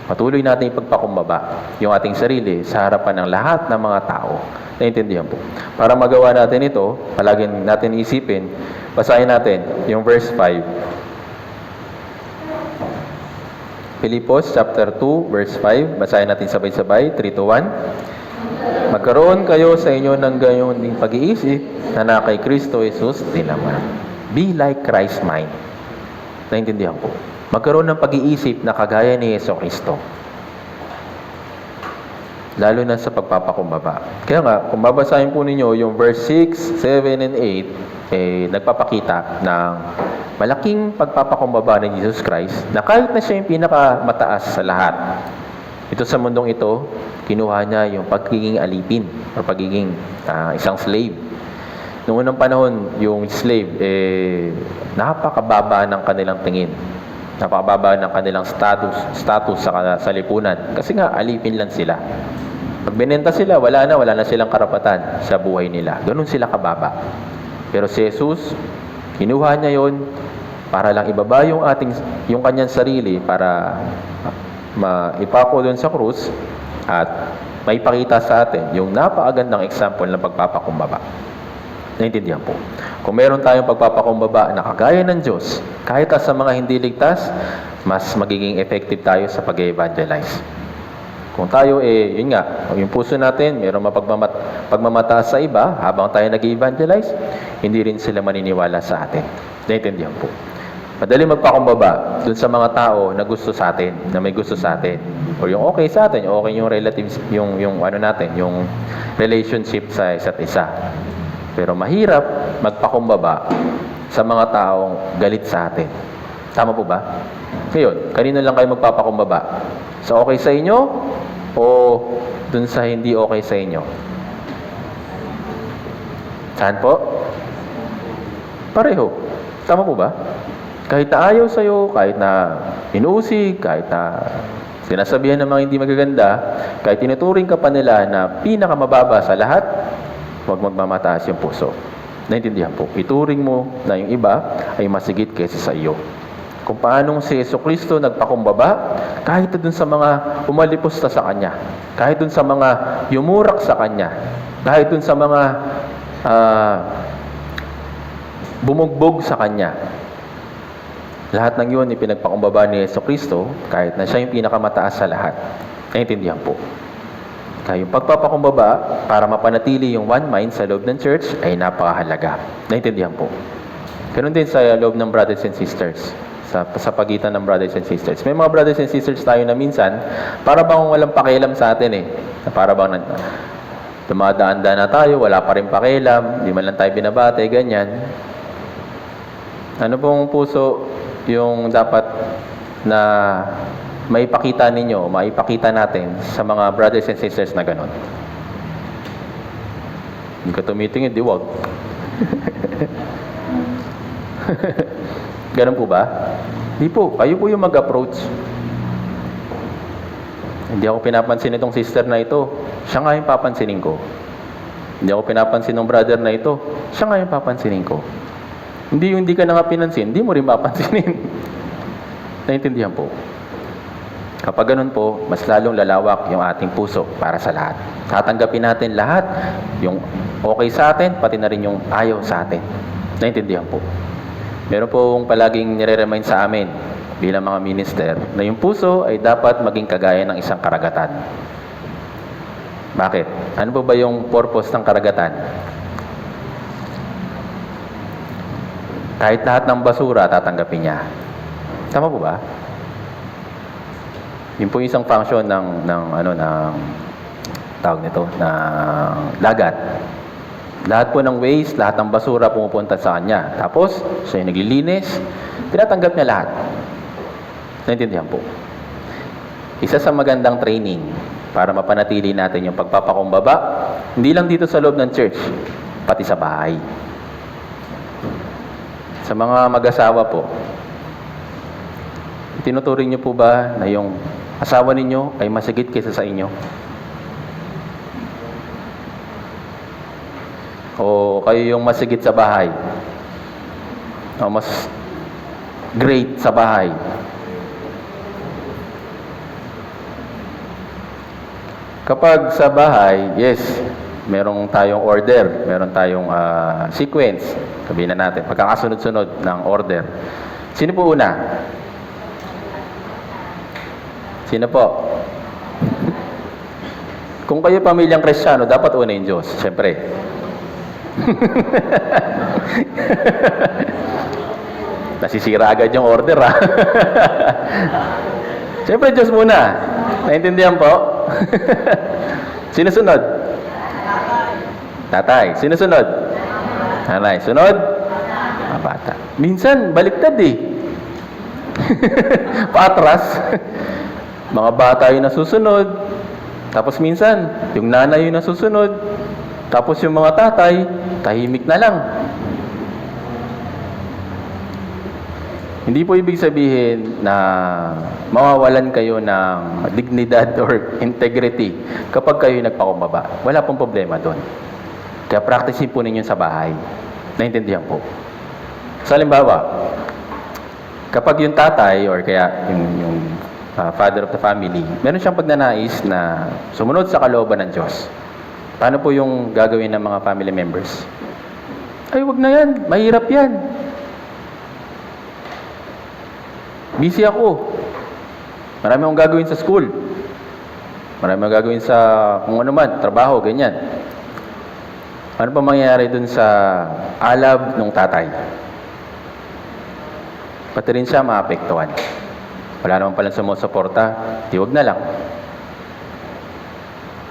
Patuloy natin ipagpakumbaba yung ating sarili sa harapan ng lahat ng mga tao. Naintindihan po. Para magawa natin ito, palagi natin isipin, basahin natin yung verse 5. Filipos chapter 2 verse 5, basahin natin sabay-sabay, 3 to 1. Magkaroon kayo sa inyo ng gayon ding pag-iisip na kay Kristo Jesus din naman. Be like Christ mind. Naintindihan po. Magkaroon ng pag-iisip na kagaya ni Jesucristo. Lalo na sa pagpapakumbaba. Kaya nga, kung babasahin po ninyo yung verse 6, 7, and 8, nagpapakita ng malaking pagpapakumbaba ni Jesus Christ na kahit na siya yung pinakamataas sa lahat. Ito sa mundong ito, kinuha niya yung pagiging alipin o pagiging isang slave. Noong unang panahon, yung slave, napakababa ng kanilang tingin. Napakababa ng kanilang status sa lipunan. Kasi nga, alipin lang sila. Pag binenta sila, wala na silang karapatan sa buhay nila. Ganun sila kababa. Pero si Jesus, kinuha niya yon para lang ibaba yung kanyang sarili para maipako doon sa krus at maipakita sa atin yung napakagandang example ng pagpapakumbaba. Naintindihan po. Kung meron tayong pagpapakumbaba na kagaya ng Diyos, kahit sa mga hindi ligtas, mas magiging effective tayo sa pag-evangelize. Kung tayo, yun nga, yung puso natin, mayroong pagmamataas sa iba, habang tayo nag-evangelize, hindi rin sila maniniwala sa atin. Naintindihan po. Madali magpakumbaba dun sa mga tao na gusto sa atin, na may gusto sa atin. O yung okay sa atin, okay yung relatives, yung relationship sa isa't isa. Pero mahirap magpakumbaba sa mga taong galit sa atin. Tama po ba? Ngayon, kanino lang kayo magpapakumbaba? Sa okay sa inyo o dun sa hindi okay sa inyo? Saan po? Pareho. Tama po ba? Kahit na ayaw sa'yo, kahit na inuusig, kahit na sinasabihan ng mga hindi magaganda, kahit tinuturing ka pa nila na pinakamababa sa lahat, huwag magmamataas yung puso. Naintindihan po. Ituring mo na yung iba ay masigit kaysa sa iyo. Kung paanong si Jesucristo nagpakumbaba, kahit dun sa mga umalipusta sa Kanya, kahit dun sa mga yumurak sa Kanya, kahit dun sa mga bumugbog sa Kanya, lahat ng yun ipinagpakumbaba ni Jesucristo kahit na siya yung pinakamataas sa lahat. Naintindihan po. Kaya yung pagpapakumbaba para mapanatili yung one mind sa loob ng church ay napakahalaga. Naintindihan po. Ganun din sa loob ng brothers and sisters. Sa pagitan ng brothers and sisters. May mga brothers and sisters tayo na minsan, para bang walang pakialam sa atin Para bang dumadaan-daan na tayo, wala pa rin pakialam, di man lang tayo binabate, ganyan. Ano pong puso yung dapat na maipakita ninyo, maipakita natin sa mga brothers and sisters na ganun? Hindi ka tumitingin, di wag. Ganun po ba? Di po. Kayo po yung mag-approach. Hindi ako pinapansin itong sister na ito. Siya nga yung papansinin ko. Hindi ako pinapansin ng brother na ito. Siya nga yung papansinin ko. Hindi yung hindi ka na nga pinansin, hindi mo rin papansinin. Naintindihan po. Kapag ganun po, mas lalong lalawak yung ating puso para sa lahat. Tatanggapin natin lahat, yung okay sa atin, pati na rin yung ayaw sa atin. Naintindihan po. Meron pong palaging nire-remind sa amin bilang mga minister na yung puso ay dapat maging kagaya ng isang karagatan. Bakit? Ano po ba yung purpose ng karagatan? Kahit lahat ng basura, tatanggapin niya. Tama po ba? Yun po yung isang function ng tawag nito, ng dagat. Lahat po ng waste, lahat ng basura pumupunta sa kanya. Tapos, siya yung naglilinis, tinatanggap niya lahat. Naintindihan po. Isa sa magandang training para mapanatili natin yung pagpapakumbaba, hindi lang dito sa loob ng church, pati sa bahay. Sa mga mag-asawa po, Tinuturing niyo po ba na yung asawa ninyo ay masigit kaysa sa inyo? O kayo yung masigit sa bahay? O mas great sa bahay? Kapag sa bahay, yes, meron tayong order, meron tayong sequence, sabihin na natin, pagkakasunod-sunod ng order. Sino po una? Sino po? Kung kayo pamilyang Kristiyano, dapat una yung Diyos, siyempre. Nasisira agad yung order, ha? Siyempre, Diyos muna. Naintindihan po? Sinusunod? Tatay. Sinusunod? Nanay. Sunod? Mga bata. Minsan, baliktad eh. Paatras. Mga bata yung nasusunod. Tapos minsan, yung nanay yung nasusunod. Tapos yung mga tatay, tahimik na lang. Hindi po ibig sabihin na mawawalan kayo ng dignidad or integrity kapag kayo nagpakumbaba. Wala pong problema doon. Kaya practicein po ninyo sa bahay. Naintindihan po. Sa halimbawa, kapag yung tatay or kaya yung father of the family, meron siyang pagnanais na sumunod sa kalooban ng Diyos. Paano po yung gagawin ng mga family members? Ay, wag na yan. Mahirap yan. Busy ako. Marami akong gagawin sa school. Marami akong gagawin sa kung ano man, trabaho, ganyan. Ano pa mangyayari dun sa alab ng tatay? Pati rin siya maapektuhan. Wala naman palang sumusuporta, di wag na lang.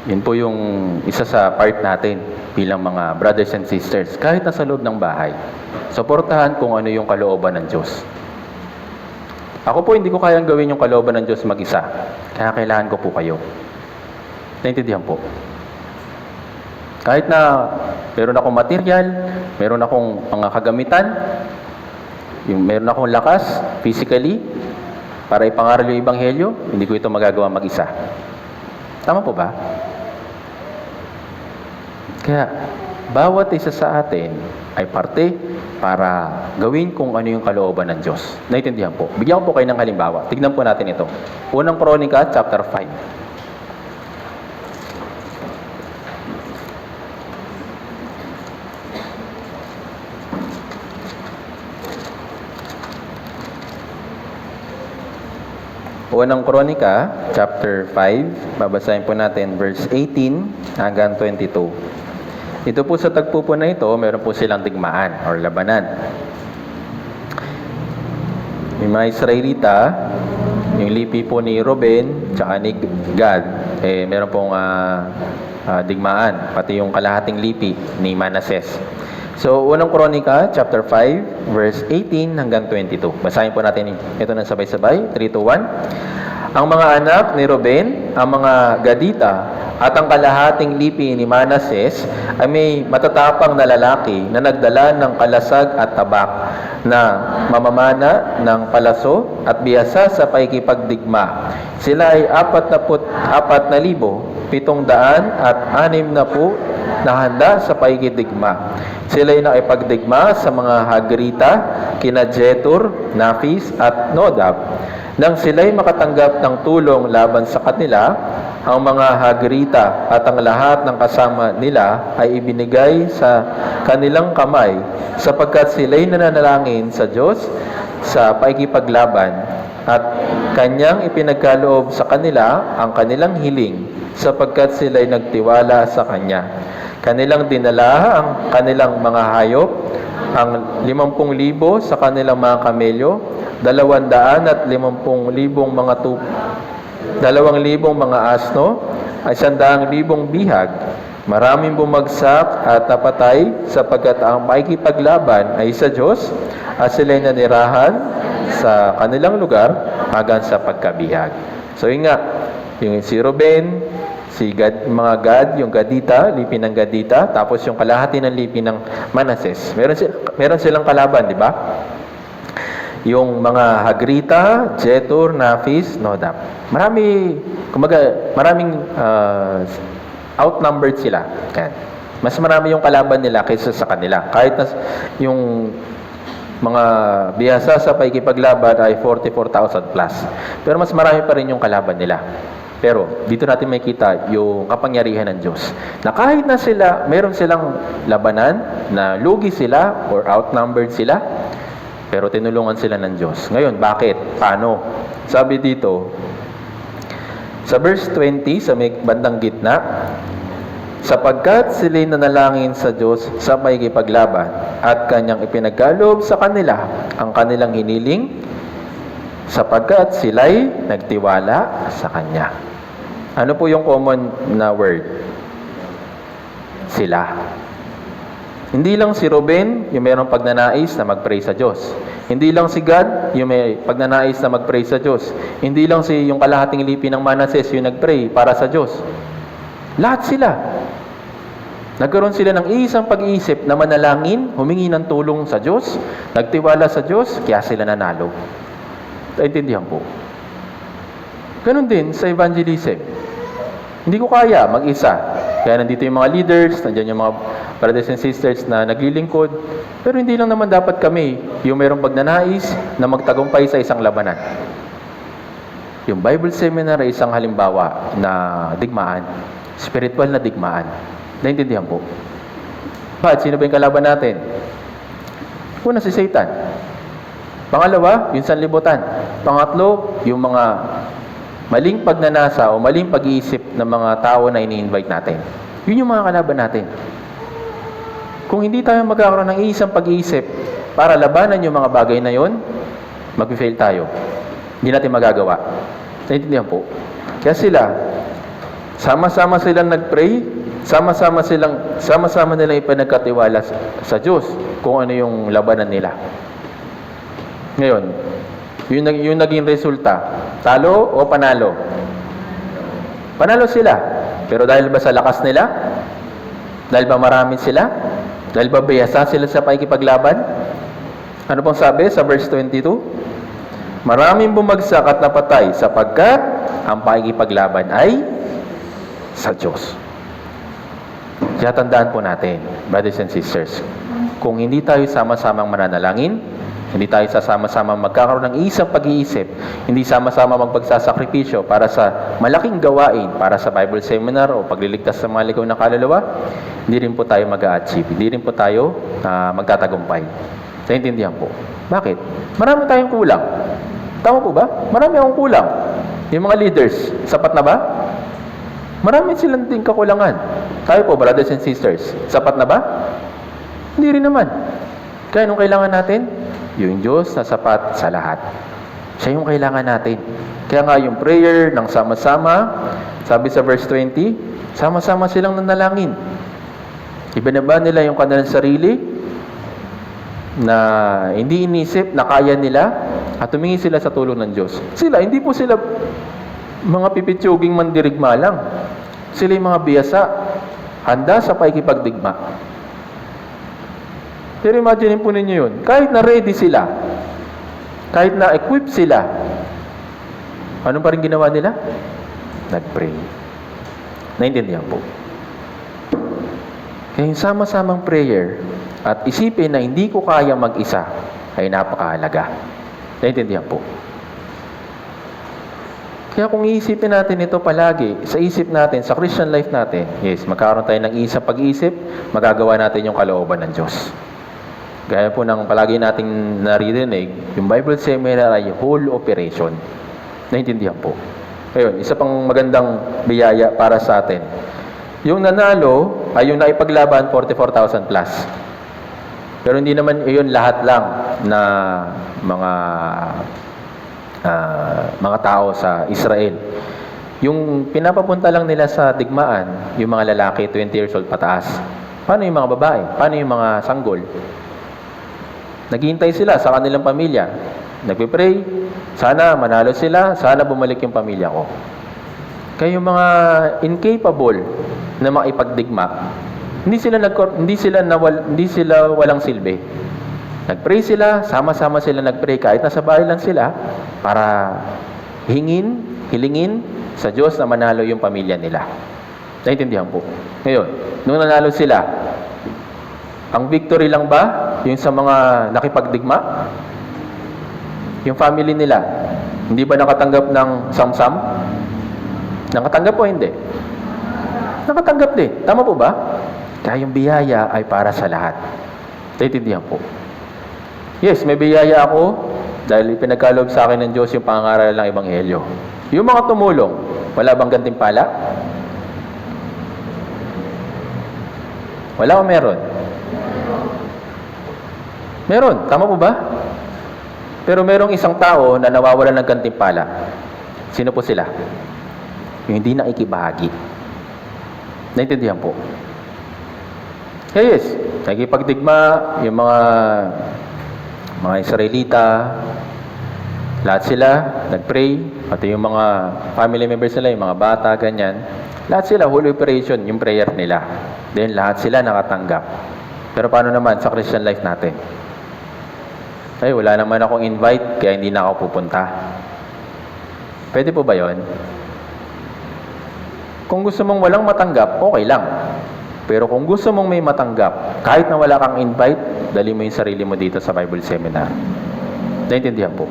Yun po yung isa sa part natin bilang mga brothers and sisters. Kahit nasa loob ng bahay, suportahan kung ano yung kalooban ng Diyos. Ako po, hindi ko kayang gawin yung kalooban ng Diyos mag-isa. Kaya kailangan ko po kayo. Naintindihan po. Kahit na meron akong material, meron akong mga kagamitan, meron akong lakas, physically, para ipangaral yung Ebanghelyo, hindi ko ito magagawa mag-isa. Tama po ba? Kaya, bawat isa sa atin ay parte para gawin kung ano yung kalooban ng Diyos. Naintindihan po. Bigyan ko po kayo ng halimbawa. Tignan po natin ito. Unang Kronika, chapter 5. Unang Kronika, chapter 5, babasahin po natin verse 18 hanggang 22. Ito po sa tagpo po na ito, meron po silang digmaan or labanan. Yung mga Israelita, yung lipi po ni Ruben, tsaka ni Gad, meron pong digmaan, pati yung kalahating lipi ni Manases. So, unang Kronika, chapter 5, verse 18 hanggang 22. Basahin po natin ito ng sabay-sabay. 3, 2, 1. Ang mga anak ni Ruben, ang mga Gadita, at ang kalahating lipi ni Manases ay may matatapang na lalaki na nagdala ng kalasag at tabak na mamamana ng palaso at biyasa sa paikipagdigma. Sila ay 44,760 na handa sa paikipagdigma. Sila ay nakipagdigma sa mga Hagrita, kina Jetur, Nafis at Nodab. Nang sila'y makatanggap ng tulong laban sa kanila, ang mga Hagrita at ang lahat ng kasama nila ay ibinigay sa kanilang kamay sapagkat sila'y nananalangin sa Diyos sa paikipaglaban at kanyang ipinagkaloob sa kanila ang kanilang hiling sapagkat sila'y nagtiwala sa kanya. Kanilang dinala ang kanilang mga hayop, ang 50,000 sa kanilang mga kamelyo, 250,000 mga 2,000 mga asno, ay 100,000 bihag. Maraming bumagsak at napatay sapagkat ang makikipaglaban ay sa Diyos at sila'y nanirahan sa kanilang lugar hanggang sa pagkabihag. So yun nga, yung si Ruben, si Gad, mga Gad, yung Gadita, lipi ng Gadita, tapos yung kalahati ng lipi ng Manases. Meron silang kalaban, di ba? Yung mga Hagrita, Jetur, Nafis, Nodab. Maraming outnumbered sila. Yan. Mas marami yung kalaban nila kaysa sa kanila. Kahit na yung mga bihasa sa pakikipaglaban ay 44,000 plus. Pero mas marami pa rin yung kalaban nila. Pero dito natin makikita yung kapangyarihan ng Diyos. Na kahit na sila, meron silang labanan, na lugi sila or outnumbered sila, pero tinulungan sila ng Diyos. Ngayon, bakit? Paano? Sabi dito, sa verse 20, sa may bandang gitna, sapagkat sila'y nanalangin sa Diyos sa pakikipaglaban at Kanyang ipinagkaloob sa kanila ang kanilang hiniling, sapagkat sila'y nagtiwala sa Kanya. Ano po yung common na word? Sila. Hindi lang si Ruben yung mayroong pagnanais na mag-pray sa Diyos. Hindi lang si Gad yung may pagnanais na mag-pray sa Diyos. Hindi lang yung kalahating lipi ng Manases yung nag-pray para sa Diyos. Lahat sila. Nagkaroon sila ng isang pag-iisip na manalangin, humingi ng tulong sa Diyos, nagtiwala sa Diyos, kaya sila nanalo. Naintindihan po. Ganon din sa evangelism. Hindi ko kaya mag-isa. Kaya nandito yung mga leaders, nandiyan yung mga brothers and sisters na naglilingkod. Pero hindi lang naman dapat kami yung mayroong pagnanais na magtagumpay sa isang labanan. Yung Bible seminar ay isang halimbawa na digmaan. Spiritual na digmaan. Naintindihan po. Bakit? Sino ba yung kalaban natin? Una, si Satan. Pangalawa, yung sanlibutan. Pangatlo, yung mga maling pagnanasa o maling pag-iisip ng mga tao na ini-invite natin. Yun yung mga kalaban natin. Kung hindi tayo magkakaroon ng isang pag-iisip para labanan yung mga bagay na yon, mag-fail tayo. Hindi natin magagawa. Naintindihan po? Kaya sila, sama-sama silang nag-pray, sama-sama nilang ipinagkatiwala sa Diyos kung ano yung labanan nila. Ngayon, yung naging resulta, talo o panalo? Panalo sila. Pero dahil ba sa lakas nila? Dahil ba marami sila? Dahil ba biyasa sila sa pakikipaglaban? Ano pong sabi sa verse 22? Maraming bumagsak at napatay sapagkat ang pakikipaglaban ay sa Diyos. Kaya tandaan po natin, brothers and sisters, kung hindi tayo sama-samang mananalangin, hindi tayo sasama-sama magkakaroon ng isang pag-iisip, hindi sama-sama magpagsasakripisyo para sa malaking gawain, para sa Bible seminar o pagliligtas sa mga ligaw na kaluluwa, hindi rin po tayo mag-a-achieve, hindi rin po tayo magtatagumpay. Naintindihan po. Bakit? Marami tayong kulang. Tama po ba? Marami akong kulang. Yung mga leaders, sapat na ba? Marami silang din kakulangan. Tayo po, brothers and sisters, sapat na ba? Hindi rin naman. Kaya anong kailangan natin? Yung Diyos na sapat sa lahat. Siya yung kailangan natin. Kaya nga yung prayer ng sama-sama, sabi sa verse 20, sama-sama silang nanalangin. Ibinaba nila yung kanilang sarili na hindi inisip na kaya nila at tumingi sila sa tulong ng Diyos. Sila, hindi po sila mga pipitsuging mandirigma lang. Sila yung mga biyasa, handa sa pakikipagdigma. Pero imagine po ninyo yun. Kahit na ready sila, kahit na equip sila, ano pa rin ginawa nila? Nag-pray. Naintindihan po. Kaya yung sama-samang prayer at isipin na hindi ko kaya mag-isa ay napakahalaga. Naintindihan po. Kaya kung iisipin natin ito palagi, sa isip natin, sa Christian life natin, yes, magkaroon tayo ng isang pag-iisip, magagawa natin yung kalooban ng Diyos. Gaya po ng palagi nating naririnig, yung Bible seminar ay whole operation. Naintindihan po. Ngayon, isa pang magandang biyaya para sa atin. Yung nanalo ay yung naipaglaban 44,000 plus. Pero hindi naman iyon lahat lang na mga tao sa Israel. Yung pinapapunta lang nila sa digmaan, yung mga lalaki 20 years old pataas. Paano yung mga babae? Paano yung mga sanggol? Naghihintay sila sa kanilang pamilya. Nagpipray, sana manalo sila, sana bumalik yung pamilya ko. Kaya yung mga incapable na maipagdigma, hindi sila walang silbi. Nag-pray sila, sama-sama sila nag-pray kahit nasa bahay lang sila para hilingin sa Diyos na manalo yung pamilya nila. Naintindihan po. Ngayon, nung nanalo sila, ang victory lang ba yung sa mga nakipagdigma? Yung family nila, hindi ba nakatanggap ng samsam? Nakatanggap po, hindi? Nakatanggap din. Tama po ba? Kaya yung biyaya ay para sa lahat. Naintindihan po. Yes, may biyaya ako dahil ipinagkaloob sa akin ng Diyos yung pangangaral ng Ebanghelyo. Yung mga tumulong, wala bang gantimpala? Wala o meron? Meron. Tama po ba? Pero merong isang tao na nawawalan ng gantimpala. Sino po sila? Yung hindi nakikibahagi. Naintindihan po. Yes, nagipagdigma yung mga Israelita, lahat sila nagpray, pati yung mga family members nila, yung mga bata, ganyan. Lahat sila, whole operation, yung prayer nila. Then lahat sila nakatanggap. Pero paano naman sa Christian life natin? Ay, wala naman akong invite, kaya hindi na ako pupunta. Pwede po ba yon? Kung gusto mong walang matanggap, okay lang. Pero kung gusto mong may matanggap, kahit na wala kang invite, dali mo yung sarili mo dito sa Bible Seminar. Naintindihan po?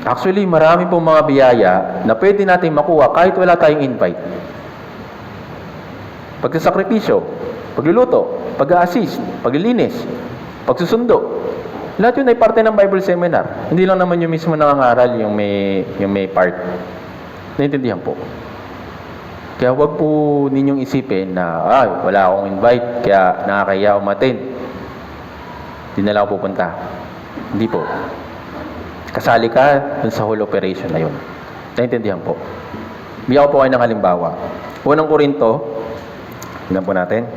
Actually, marami pong mga biyaya na pwede natin makuha kahit wala tayong invite. Pagsasakripisyo, pagluluto, pag-a-assist, paglilinis, pagsusundo. Lahat yun ay parte ng Bible Seminar. Hindi lang naman yung mismo nangangaral yung may part. Naintindihan po? Kaya wag po ninyong isipin na, wala akong invite, kaya nakakaya umattend. Hindi na lang ako pupunta. Hindi po. Kasali ka dun sa whole operation na yun. Naintindihan po. Bigyan ko po kayo ng halimbawa. Unang Korinto, tingnan po natin.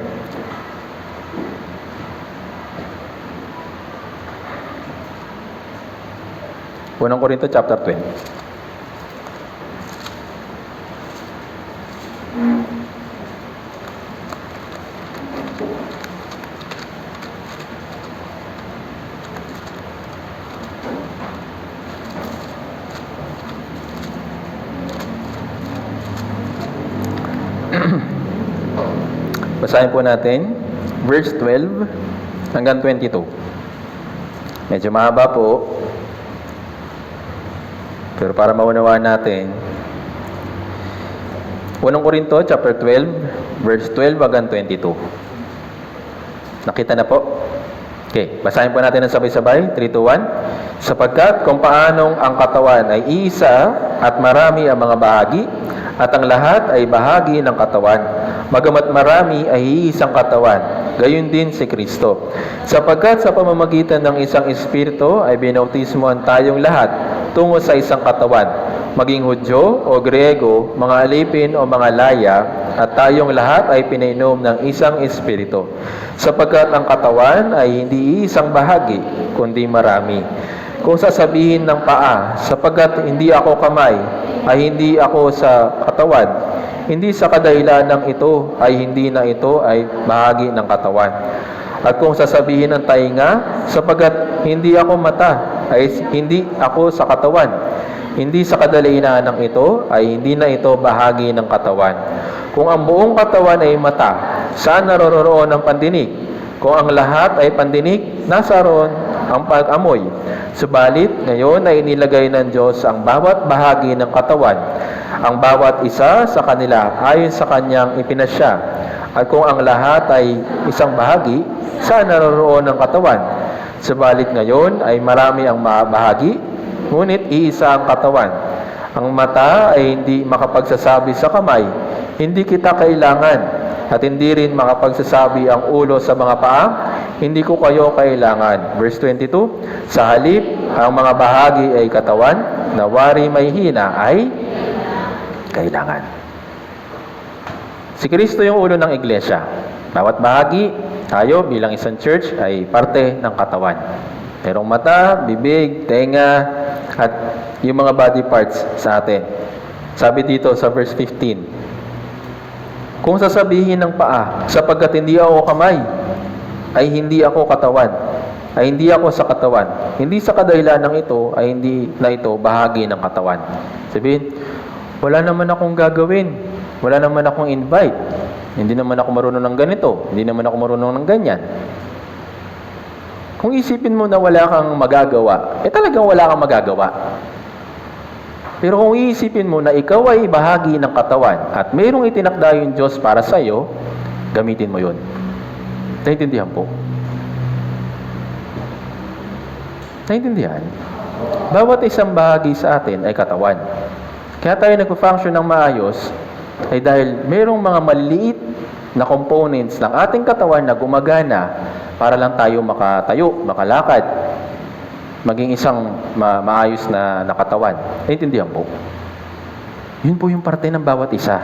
Unang Korinto chapter 20. Basahin po natin verse 12 hanggang 22. Medyo mahaba po. Pero para maunawaan natin, Unang Korinto chapter 12 verse 12 hanggang 22. Nakita na po? Okay, basahin po natin ng sabay-sabay. 3, 2, 1. Sapagkat kung paanong ang katawan ay iisa at marami ang mga bahagi, at ang lahat ay bahagi ng katawan, bagamat marami ay iisang katawan, gayon din si Kristo. Sapagkat sa pamamagitan ng isang Espiritu ay binautismohan tayong lahat tungo sa isang katawan, maging Hudyo o Griego, mga alipin o mga laya, at tayong lahat ay pinainom ng isang Espiritu. Sapagkat ang katawan ay hindi isang bahagi, kundi marami. Kung sasabihin ng paa, sapagkat hindi ako kamay, ay hindi ako sa katawan, hindi sa kadahilanang ito ay hindi na ito ay bahagi ng katawan. At kung sasabihin ng tainga, sapagkat hindi ako mata, ay hindi ako sa katawan, hindi sa kadahilanang ito ay hindi na ito bahagi ng katawan. Kung ang buong katawan ay mata, saan naroroon ang pandinig? Kung ang lahat ay pandinig, nasa roon ang pag-amoy. Subalit, ngayon ay inilagay ng Diyos ang bawat bahagi ng katawan, ang bawat isa sa kanila ayon sa kanyang ipinasya. At kung ang lahat ay isang bahagi, saan naroroon ang katawan? Subalit ngayon ay marami ang bahagi, ngunit iisa ang katawan. Ang mata ay hindi makapagsasabi sa kamay, hindi kita kailangan. At hindi rin makapagsasabi ang ulo sa mga paa, hindi ko kayo kailangan. Verse 22, sa halip, ang mga bahagi ay katawan, na wari may hina ay kailangan. Si Kristo yung ulo ng iglesia. Bawat bahagi, tayo bilang isang church ay parte ng katawan. Merong mata, bibig, tenga, at yung mga body parts sa atin. Sabi dito sa verse 15, kung sasabihin ng paa, sapagkat hindi ako kamay, ay hindi ako katawan. ay hindi ako sa katawan. Hindi sa kadahilanang ito ay hindi na ito bahagi ng katawan. Sabihin, wala naman akong gagawin. Wala naman akong invite. Hindi naman ako marunong ng ganito. Hindi naman ako marunong ng ganyan. Kung isipin mo na wala kang magagawa, talagang wala kang magagawa. Pero kung iisipin mo na ikaw ay bahagi ng katawan at mayroong itinakda yung Diyos para sa iyo, gamitin mo yun. Naintindihan po? Naintindihan? Bawat isang bahagi sa atin ay katawan. Kaya tayo nagpo-function ng maayos ay dahil mayroong mga maliliit na components ng ating katawan na gumagana para lang tayo makatayo, makalakad, maging isang maayos na katawan. Naintindihan po? Yun po yung parte ng bawat isa.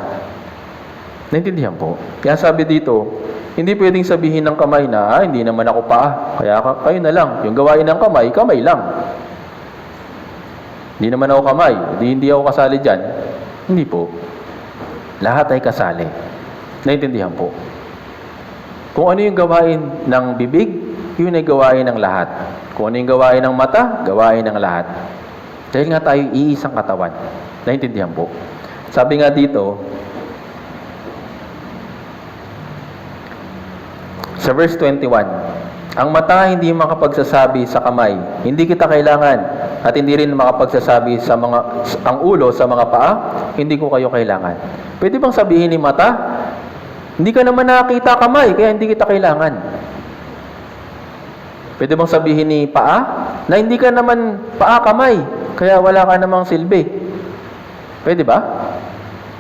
Naintindihan po? Kaya sabi dito, hindi pwedeng sabihin ng kamay na, hindi naman ako paa. Kaya kayo na lang. Yung gawain ng kamay, kamay lang. Hindi naman ako kamay. Hindi ako kasali dyan. Hindi po. Lahat ay kasali. Naintindihan po? Kung ano yung gawain ng bibig, yun ay gawain ng lahat. Kung ano yung gawain ng mata, gawain ng lahat. Dahil nga tayo iisang katawan. Naintindihan po? Sabi nga dito, sa verse 21, ang mata hindi makapagsasabi sa kamay, hindi kita kailangan, at hindi rin makapagsasabi sa ang ulo sa mga paa, hindi ko kayo kailangan. Pwede bang sabihin ni mata, hindi ka naman nakakita kamay, kaya hindi kita kailangan? Pwede bang sabihin ni paa, na hindi ka naman paa kamay, kaya wala ka namang silbi? Pwede ba?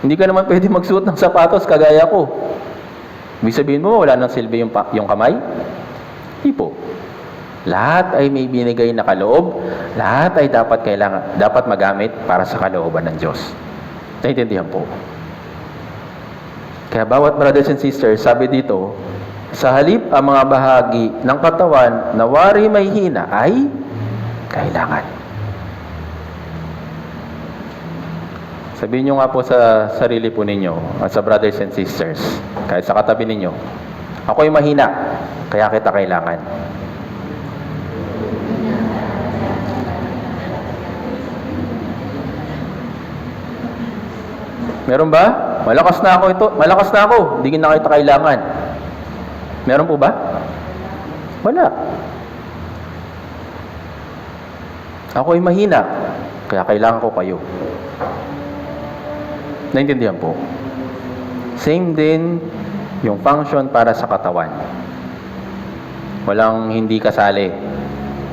Hindi ka naman pwede magsuot ng sapatos kagaya ko. Ibig sabihin mo, wala nang silbi yung kamay? Hindi po. Lahat ay may binigay na kaloob. Lahat ay dapat magamit para sa kalooban ng Diyos. Naintindihan po. Kaya bawat brothers and sisters, sabi dito, sa halip ang mga bahagi ng katawan na wari may hina ay kailangan. Sabihin nyo nga po sa sarili po ninyo at sa brothers and sisters, kahit sa katabi ninyo, ako'y mahina, kaya kita kailangan. Meron ba? Malakas na ako ito. Malakas na ako. Hindi na kita kailangan. Meron po ba? Wala. Ako'y mahina, kaya kailangan ko kayo. Naintindihan po? Same din yung function para sa katawan. Walang hindi kasali.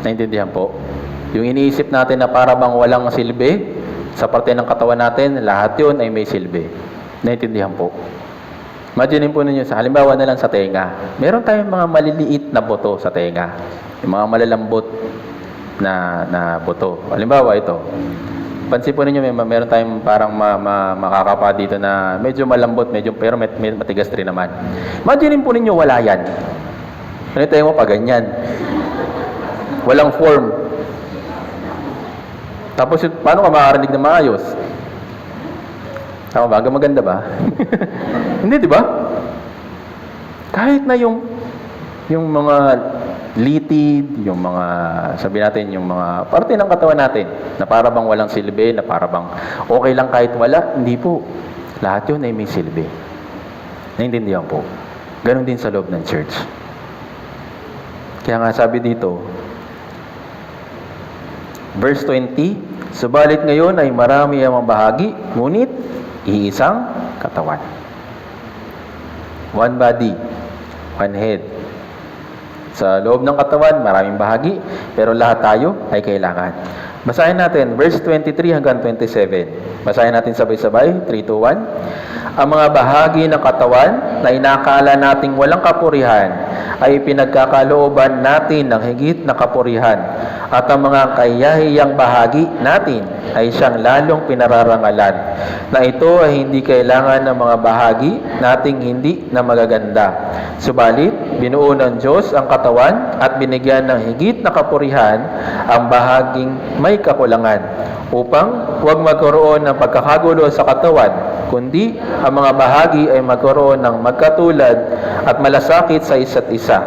Naintindihan po? Yung iniisip natin na para bang walang silbi, sa parte ng katawan natin, lahat yun ay may silbi. Naintindihan po? Imagine po ninyo, sa halimbawa na lang sa tenga. Meron tayong mga maliliit na buto sa tenga. Yung mga malalambot na buto. Halimbawa ito. Pansin po ninyo, meron tayong parang makakapa dito na medyo malambot, pero may matigas rin naman. Imagine po ninyo, wala yan. Ganito mo pa ganyan. Walang form. Tapos, paano ka makakarinig na maayos? Tama ba? Maganda ba? Hindi, di ba? Kahit na yung mga litid, yung mga, sabi natin, yung mga parte ng katawan natin, na para bang walang silbi, na para bang okay lang kahit wala, hindi po. Lahat yun ay may silbi. Naintindihan po. Ganon din sa loob ng church. Kaya nga sabi dito, verse 20, subalit ngayon ay marami ang mga bahagi, ngunit iisang katawan. One body, one head. Sa loob ng katawan, maraming bahagi, pero lahat tayo ay kailangan. Basahin natin, verse 23 hanggang 27. Basahin natin sabay-sabay, 3, 2, 1. Ang mga bahagi ng katawan na inakala nating walang kapurihan ay pinagkakalooban natin ng higit na kapurihan. At ang mga kayahiyang bahagi natin ay siyang lalong pinararangalan, na ito ay hindi kailangan ng mga bahagi nating hindi na magaganda. Subalit, binuo ng Diyos ang katawan at binigyan ng higit na kapurihan ang bahaging may kakulangan, upang huwag magkaroon ng pagkakagulo sa katawan, kundi ang mga bahagi ay magkaroon ng magkatulad at malasakit sa isa't isa.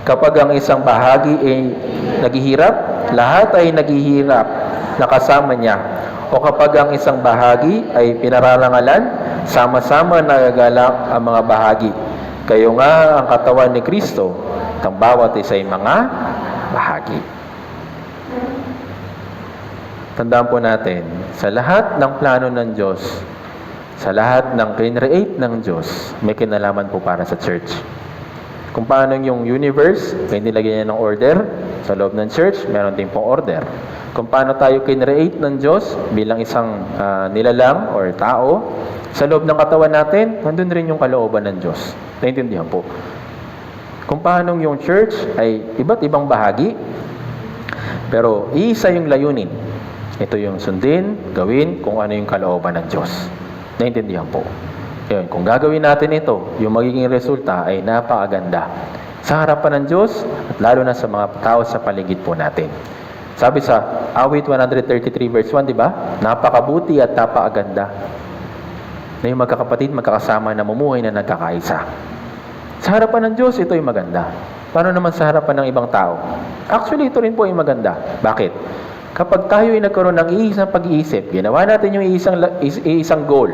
Kapag ang isang bahagi ay naghihirap, lahat ay naghihirap na kasama niya. O kapag ang isang bahagi ay pinararangalan, sama-sama nagagalak ang mga bahagi. Kayo nga ang katawan ni Kristo, ang bawat isa'y mga bahagi. Tandaan po natin, sa lahat ng plano ng Diyos, sa lahat ng kinreate ng Diyos, may kinalaman po para sa church. Kung paano yung universe, may nilagyan niya ng order, sa loob ng church, meron din pong order. Kung paano tayo kinreate ng Diyos bilang isang nilalang or tao, sa loob ng katawan natin, nandun rin yung kalooban ng Diyos. Naintindihan po. Kung paano yung church ay iba't ibang bahagi, pero iisa yung layunin. Ito yung sundin, gawin kung ano yung kalooban ng Diyos. Naintindihan po. Yun, kung gagawin natin ito, yung magiging resulta ay napakaganda sa harapan ng Diyos at lalo na sa mga tao sa paligid po natin. Sabi sa Awit 133 verse 1, di ba? Napakabuti at napakaganda na yung magkakapatid, magkakasama na mumuhay na nagkakaisa. Sa harapan ng Diyos, ito yung maganda. Paano naman sa harapan ng ibang tao? Actually, ito rin po yung maganda. Bakit? Kapag tayo ay nagkaroon ng iisang pag-iisip, ginawa natin yung isang goal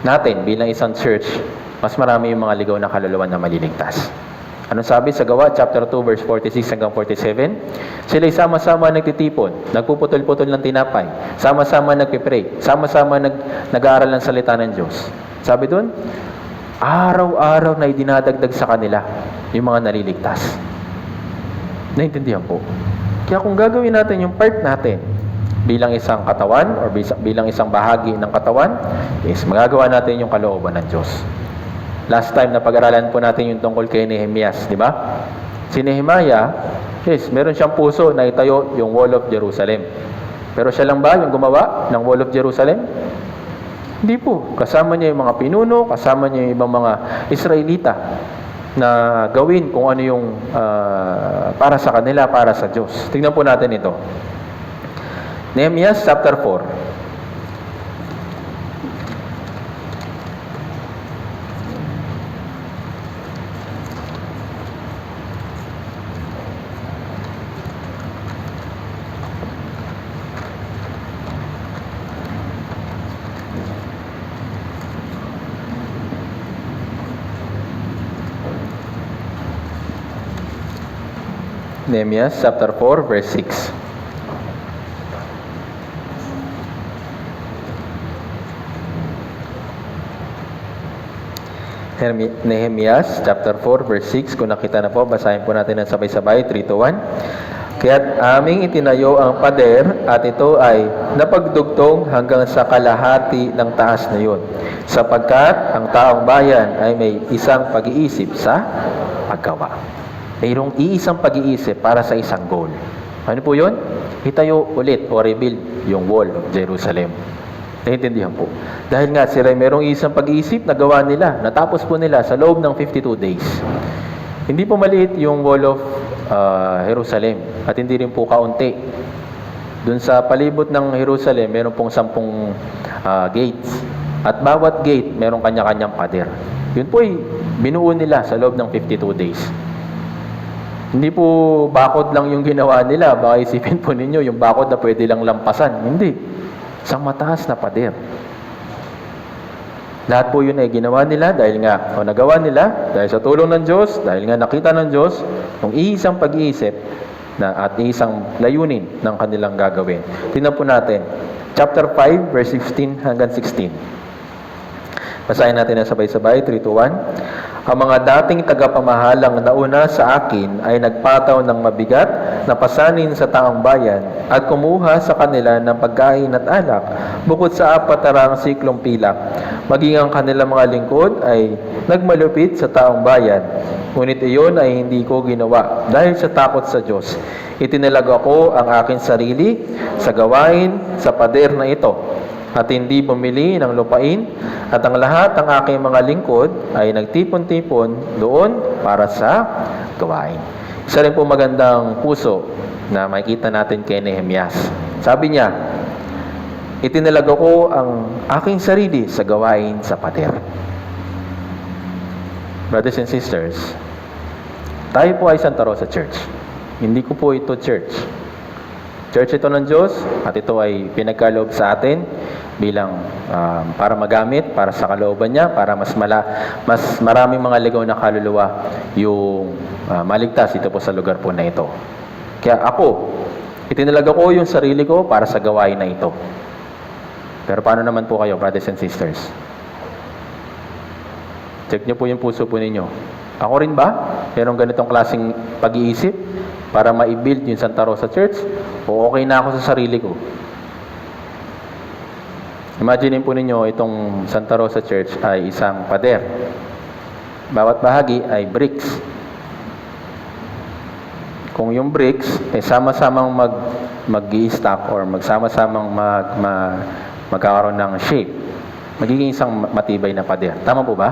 natin bilang isang church, mas marami yung mga ligaw na kaluluwa na maliligtas. Ano sabi sa Gawa, chapter 2, verse 46 hanggang 47? Sila'y sama-sama nagtitipon, nagpuputol-putol ng tinapay, sama-sama nagpipray, sama-sama nag-aaral ng salita ng Diyos. Sabi doon, araw-araw na idinadagdag sa kanila yung mga naliligtas. Naintindihan po. Kaya kung gagawin natin yung part natin bilang isang katawan or bilang isang bahagi ng katawan, is magagawa natin yung kalooban ng Diyos. Last time na pag-aralan po natin yung tungkol kay Nehemias, di ba? Si Nehemiah, yes, meron siyang puso na itayo yung Wall of Jerusalem. Pero siya lang ba yung gumawa ng Wall of Jerusalem? Hindi po. Kasama niya yung mga pinuno, kasama niya yung ibang mga Israelita na gawin kung ano yung para sa kanila, para sa Diyos. Tingnan po natin ito. Nehemiah chapter 4. Nehemiah chapter 4 verse 6. Nehemiah chapter 4 verse 6. Kung nakita na po, basahin po natin ng sabay-sabay, 3 to 1. Kaya't aming itinayo ang pader at ito ay napagdugtong hanggang sa kalahati ng taas na yun, sapagkat ang taong bayan ay may isang pag-iisip sa paggawa. Mayroong iisang pag-iisip para sa isang goal. Ano po yun? Itayo ulit o rebuild yung wall of Jerusalem. Naintindihan po. Dahil nga sila mayroong isang pag-iisip na gawa nila, natapos po nila sa loob ng 52 days. Hindi po maliit yung wall of Jerusalem at hindi rin po kaunti. Doon sa palibot ng Jerusalem, meron pong 10 gates. At bawat gate, meron kanya-kanyang pader. Yun po ay binuo nila sa loob ng 52 days. Hindi po bakod lang yung ginawa nila. Baka isipin po ninyo, yung bakod na pwede lang lampasan. Hindi. Isang mataas na pader. Lahat po yun ay ginawa nila dahil nga, o nagawa nila, dahil sa tulong ng Diyos, dahil nga nakita ng Diyos, yung isang pag-iisip na, at isang layunin ng kanilang gagawin. Tingnan po natin. Chapter 5, verse 15 hanggang 16. Basahin natin na sabay-sabay, 3 to 1. Ang mga dating tagapamahalang nauna sa akin ay nagpataw ng mabigat na pasanin sa taong bayan at kumuha sa kanila ng pagkain at alak bukod sa 4 siklong pilak. Maging ang kanilang mga lingkod ay nagmalupit sa taong bayan. Ngunit iyon ay hindi ko ginawa dahil sa takot sa Diyos. Itinalag ako ang aking sarili sa gawain sa pader na ito at hindi bumili ng lupain, at ang lahat ng aking mga lingkod ay nagtipon-tipon doon para sa gawain. Isa rin po magandang puso na makikita natin kay Nehemias. Sabi niya, itinalag ako ang aking sarili sa gawain sa pader. Brothers and sisters, Tayo po ay Santa Rosa Church. Hindi ko po ito church. Church ito ng Diyos at ito ay pinagkaloob sa atin bilang para magamit, para sa kalooban niya, para mas maraming mga ligaw na kaluluwa yung maligtas ito po sa lugar po na ito. Kaya ako, itinalaga ko yung sarili ko para sa gawain na ito. Pero paano naman po kayo, brothers and sisters? Check niyo po yung puso po ninyo. Ako rin ba? Merong ganitong klaseng pag-iisip para ma-build yung Santa Rosa Church? O okay na ako sa sarili ko? Imagine po ninyo, itong Santa Rosa Church ay isang pader. Bawat bahagi ay bricks. Kung yung bricks ay sama-samang mag-i-stack or magsama-samang magkakaroon ng shape, magiging isang matibay na pader. Tama po ba?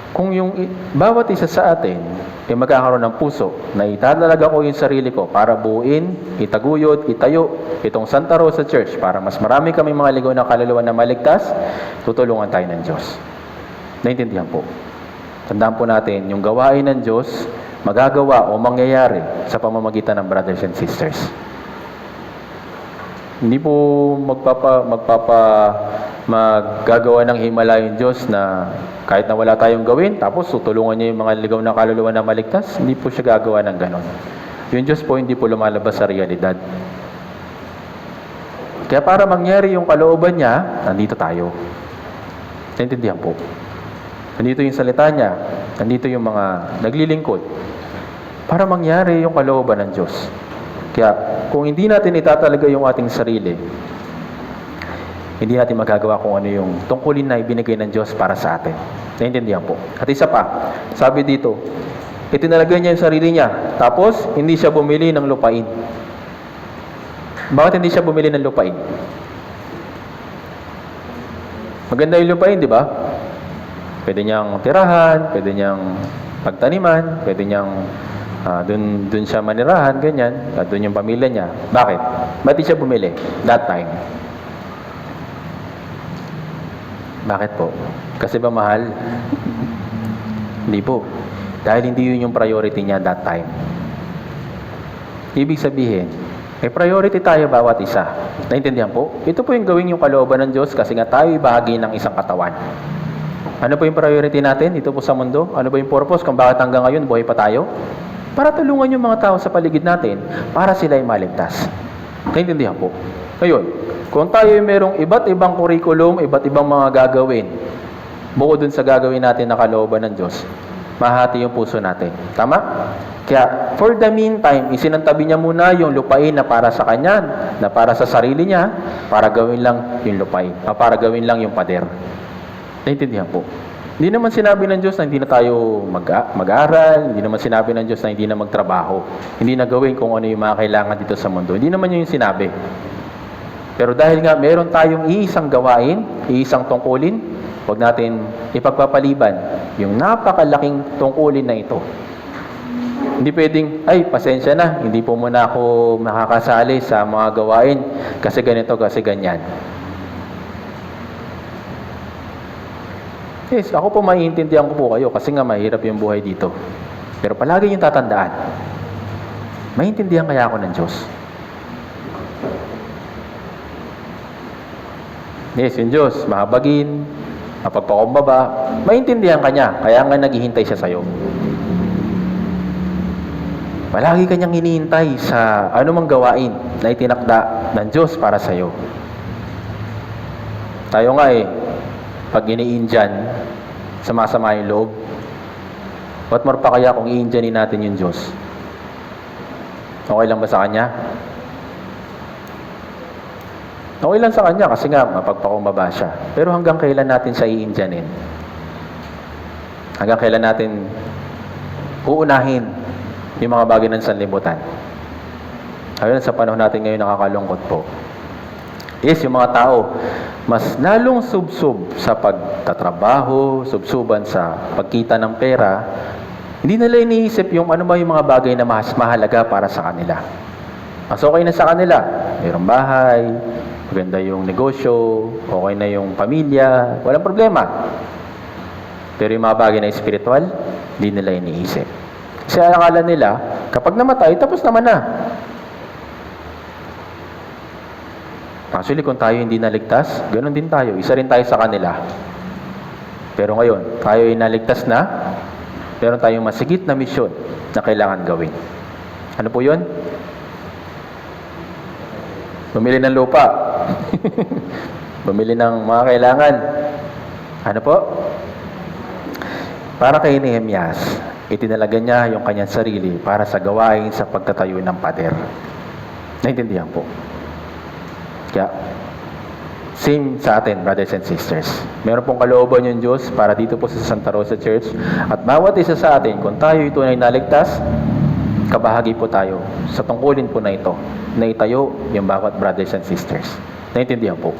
Kung yung bawat isa sa atin ay magkakaroon ng puso na itatalaga ko yung sarili ko para buuin, itaguyod, itayo itong Santa Rosa Church para mas marami kami mga ligaw na kaluluwa na maligtas, tutulungan tayo ng Diyos. Naintindihan po. Tandaan po natin, yung gawain ng Diyos, magagawa o mangyayari sa pamamagitan ng brothers and sisters. Hindi po maggagawa ng himala yung Diyos na kahit na wala tayong gawin, tapos tutulungan niya yung mga ligaw na kaluluwa na maligtas, hindi po siya gagawa ng ganon. Yung Diyos po hindi po lumalabas sa realidad. Kaya para mangyari yung kalooban niya, nandito tayo. Naintindihan po. Nandito yung salita niya, nandito yung mga naglilingkod. Para mangyari yung kalooban ng Diyos. Kaya kung hindi natin itatalaga yung ating sarili, hindi natin magagawa kung ano yung tungkulin na ibinigay ng Diyos para sa atin. Naintindihan po. At isa pa, sabi dito, itinalagay niya yung sarili niya, tapos hindi siya bumili ng lupain. Bakit hindi siya bumili ng lupain? Maganda yung lupain, di ba? Pwede niyang tirahan, pwede niyang pagtaniman, pwede niyang dun siya manirahan, ganyan, at dun yung pamilya niya. Bakit? Ba't di siya bumili? That time. Bakit po? Kasi ba mahal? Hindi po. Dahil hindi yun yung priority niya that time. Ibig sabihin, may priority tayo bawat isa. Naintindihan po? Ito po yung gawin yung kalooban ng Diyos kasi nga tayo bahagi ng isang katawan. Ano po yung priority natin dito po sa mundo? Ano po yung purpose kung bakit hanggang ngayon buhay pa tayo? Para tulungan yung mga tao sa paligid natin para sila ay maligtas. Naintindihan po? Ngayon, kung tayo ay merong iba't ibang curriculum, iba't ibang mga gagawin, bukod dun sa gagawin natin na kalooban ng Diyos, mahati yung puso natin. Tama? Kaya, for the meantime, isinantabi niya muna yung lupain na para sa kanya, na para sa sarili niya, para gawin lang yung lupain, para gawin lang yung pader. Naintindihan po? Hindi naman sinabi ng Diyos na hindi na tayo mag-aral, hindi naman sinabi ng Diyos na hindi na magtrabaho, hindi na gawin kung ano yung mga kailangan dito sa mundo. Hindi naman yun yung sinabi. Pero dahil nga meron tayong iisang gawain, iisang tungkulin, huwag natin ipagpapaliban yung napakalaking tungkulin na ito. Hindi pwedeng, ay, pasensya na, hindi po muna ako makakasali sa mga gawain kasi ganito, kasi ganyan. Yes, ako po maiintindihan ko po kayo kasi nga mahirap yung buhay dito. Pero palagi yung tatandaan, maiintindihan kaya ako ng Diyos. Yes, yung Diyos, mahabagin, mapagpakumbaba, maintindihan ka niya, kaya nga naghihintay siya sa'yo. Palagi kanyang hinihintay sa anumang gawain na itinakda ng Diyos para sa'yo. Tayo nga pag ini-Indian, sama-sama yung loob. What more pa kaya kung i-Indianin natin yung Diyos? Okay lang ba sa Kanya? Okay lang sa Kanya kasi nga mapagpakumbaba siya. Pero hanggang kailan natin siya i-Indianin? Hanggang kailan natin uunahin yung mga bagay ng sanlibutan? Ayun, sa panahon natin ngayon nakakalungkot po. Yes, yung mga tao, mas lalong subsub sa pagtatrabaho, subsuban sa pagkita ng pera, hindi nila iniisip yung ano ba yung mga bagay na mas mahalaga para sa kanila. Mas okay na sa kanila. Mayroong bahay, maganda yung negosyo, okay na yung pamilya, walang problema. Pero yung mga bagay na espiritual, Hindi nila iniisip. Kasi akala nila, kapag namatay, tapos naman na. Actually, kung tayo hindi naligtas, ganoon din tayo. Isa rin tayo sa kanila. Pero ngayon, tayo ay naligtas na, meron tayong masigit na misyon na kailangan gawin. Ano po yun? Bumili ng lupa. Bumili ng mga kailangan. Ano po? Para kay Nehemias, itinalaga niya yung kanyang sarili para sa gawain sa pagtatayo ng pader. Naintindihan po. Kaya, same sa atin, brothers and sisters. Meron pong kalooban yung Diyos para dito po sa Santa Rosa Church. At bawat isa sa atin, kung tayo ito ay naligtas, kabahagi po tayo sa tungkulin po na ito, na itayo yung bawat brothers and sisters. Naintindihan po.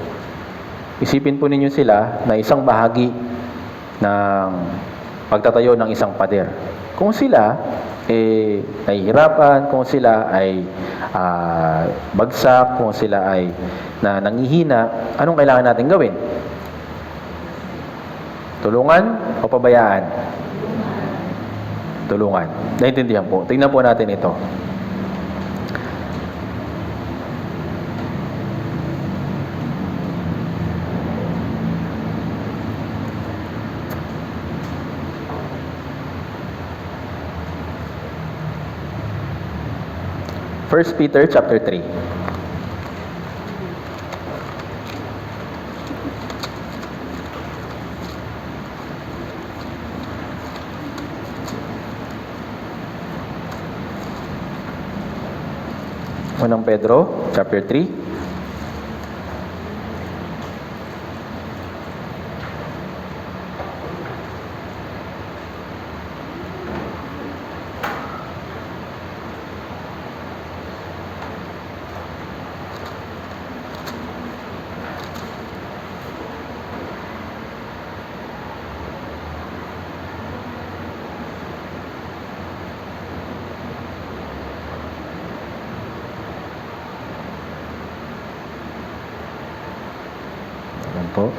Isipin po ninyo sila na isang bahagi ng pagtatayo ng isang pader. Kung sila nahihirapan, kung sila ay bagsak, kung sila ay nangihina, anong kailangan natin gawin? Tulungan o pabayaan? Tulungan. Naintindihan po. Tingnan po natin ito. First Peter chapter 3. Unang Pedro chapter 3. Ayan po.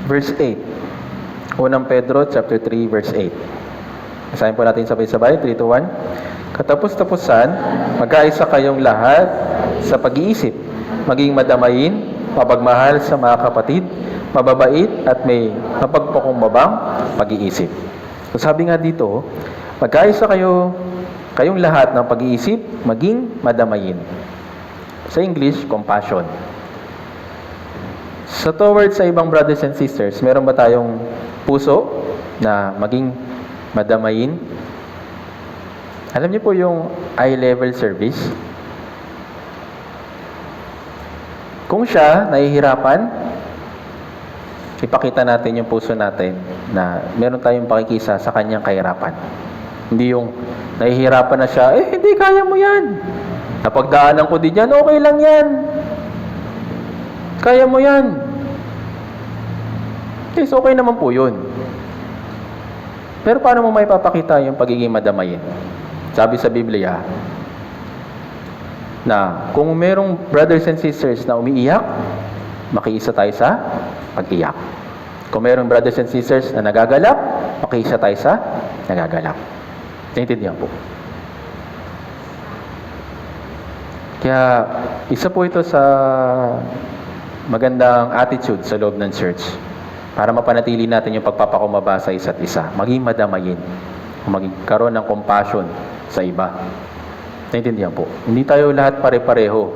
Verse 8. Unang Pedro chapter 3 verse 8. Basahin po natin sabay-sabay, 3 to 1. Katapos-tapusan, magkaisa kayong lahat sa pag-iisip, maging madamayin, mapagmahal sa mga kapatid, mababait at may mapagpakumbabang pag-iisip. So sabi nga dito, magkaisa kayong lahat ng pag-iisip, maging madamayin. Sa English, compassion. So towards sa ibang brothers and sisters, meron ba tayong puso na maging madamayin? Alam niyo po yung eye-level service? Kung siya nahihirapan, ipakita natin yung puso natin na meron tayong pakikisa sa kanyang kahirapan. Hindi yung nahihirapan na siya, hindi kaya mo yan. Napagdaanan ko din yan, okay lang yan. Kaya mo yan. Yes, okay naman po yun. Pero paano mo may papakita yung pagiging madamayin? Sabi sa Biblia, na kung merong brothers and sisters na umiiyak, makiisa tayo sa pag-iyak. Kung merong brothers and sisters na nagagalak, makiisa tayo sa nagagalak. Naintindihan po. Kaya, isa po ito sa magandang attitude sa loob ng church para mapanatili natin yung pagpapakumbaba sa isa't isa. Maging madamayin. Magkaroon ng compassion sa iba. Naintindihan po. Hindi tayo lahat pare-pareho.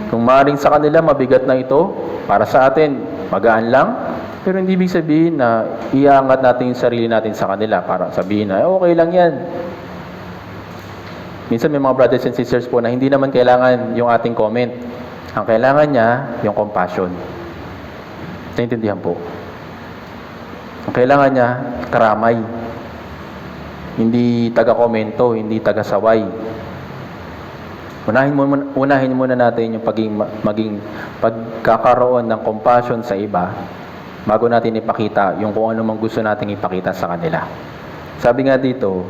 Kung maaaring sa kanila mabigat na ito, para sa atin, magaan lang. Pero hindi ibig sabihin na iangat natin yung sarili natin sa kanila para sabihin na, okay lang yan. Minsan may mga brothers and sisters po na hindi naman kailangan yung ating comment. Ang kailangan niya, yung compassion. Naintindihan po. Ang kailangan niya, karamay. Hindi taga-komento, hindi taga-saway. Unahin muna natin yung maging pagkakaroon ng compassion sa iba bago natin ipakita yung kung ano mang gusto nating ipakita sa kanila. Sabi nga dito,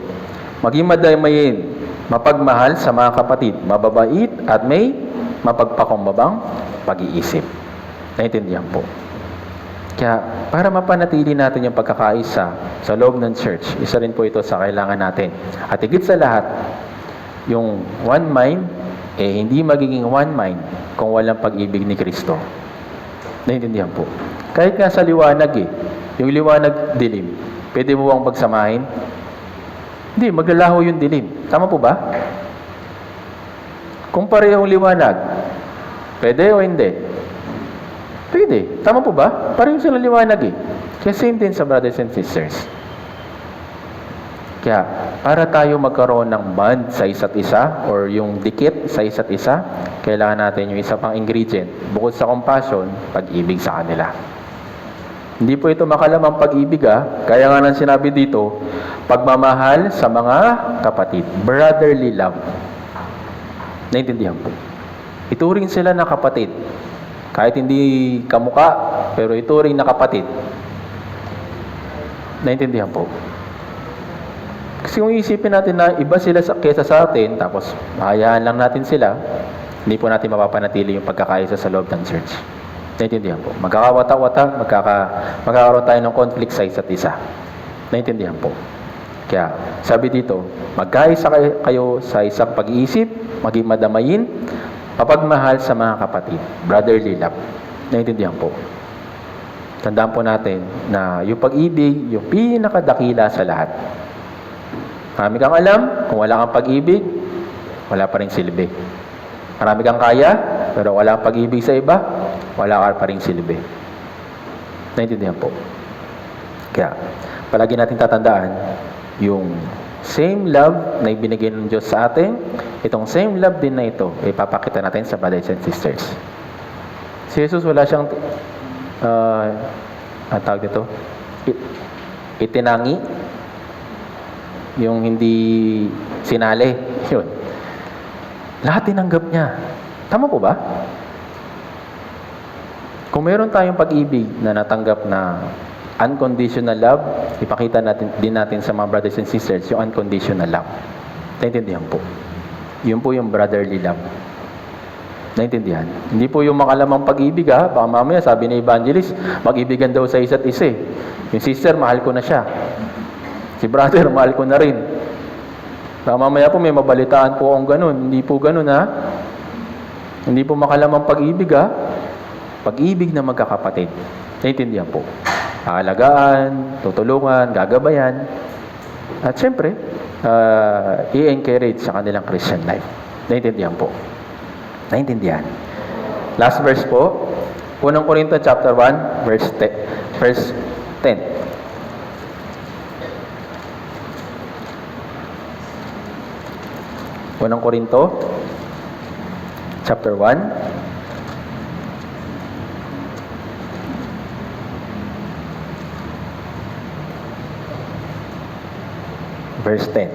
maging madamayin, mapagmahal sa mga kapatid, mababait at may mapagpakumbabang pag-iisip. Naintindihan po. Kaya para mapanatili natin yung pagkakaisa sa loob ng church, isa rin po ito sa kailangan natin. At higit sa lahat, yung one mind, hindi magiging one mind kung walang pag-ibig ni Kristo. Naintindihan po. Kahit nga sa liwanag yung liwanag dilim, pwede mo bang pagsamahin? Hindi, maglalaho yung dilim. Tama po ba? Kung parehong liwanag, pwede o hindi? Pwede. Tama po ba? Pareho sila liwanag Kaya same din sa brothers and sisters. Kaya, para tayo magkaroon ng bond sa isa't isa or yung dikit sa isa't isa, kailangan natin yung isa pang ingredient. Bukod sa compassion, pag-ibig sa kanila. Hindi po ito makalamang pag-ibig Kaya nga nang sinabi dito, pagmamahal sa mga kapatid. Brotherly love. Naintindihan po. Ituring sila na kapatid. Kahit hindi kamuka, pero ituring na kapatid. Naintindihan po. Kasi kung isipin natin na iba sila kesa sa atin, tapos mahayaan lang natin sila, hindi po natin mapapanatili yung pagkakaisa sa loob ng church. Naintindihan po. Magkakawata-wata, magkakaroon tayo ng conflict sa isa't isa. Naintindihan po. Kaya, sabi dito, magkaisa kayo sa isang pag-iisip, maging madamayin, mapagmahal sa mga kapatid. Brotherly love. Naintindihan po. Tandaan po natin na yung pag-ibig, yung pinakadakila sa lahat. Marami kang alam, kung wala kang pag-ibig, wala pa rin silbi. Marami kang kaya, pero wala kang pag-ibig sa iba, wala ka pa rin silbi. Naintindihan po. Kaya, palagi natin tatandaan, yung same love na ibinigay ng Diyos sa atin, itong same love din na ito, ipapakita natin sa brothers and sisters. Si Jesus, wala siyang, ang tawag dito, itinangi, yung hindi sinali. Yun. Lahat tinanggap niya. Tama po ba? Kung meron tayong pag-ibig na natanggap na unconditional love, ipakita din natin sa mga brothers and sisters yung unconditional love. Naintindihan po. Yun po yung brotherly love. Naintindihan? Hindi po yung makalamang pag-ibig Baka mamaya sabi ni evangelist, mag-ibigan daw sa isa't isa Yung sister, mahal ko na siya. Si brother, mahal ko na rin. Baka mamaya po may mabalitaan po akong ganun. Hindi po ganun Hindi po makalamang pag-ibig Pag-ibig na magkakapatid. Naintindihan po. Aalagaan, tutulungan, gagabayan. At syempre, i-encourage sa kanilang Christian life. Naintindihan po. Naintindihan. Last verse po. 1 Corinto chapter 1, verse 10. Unang Korinto, chapter 1, verse 10.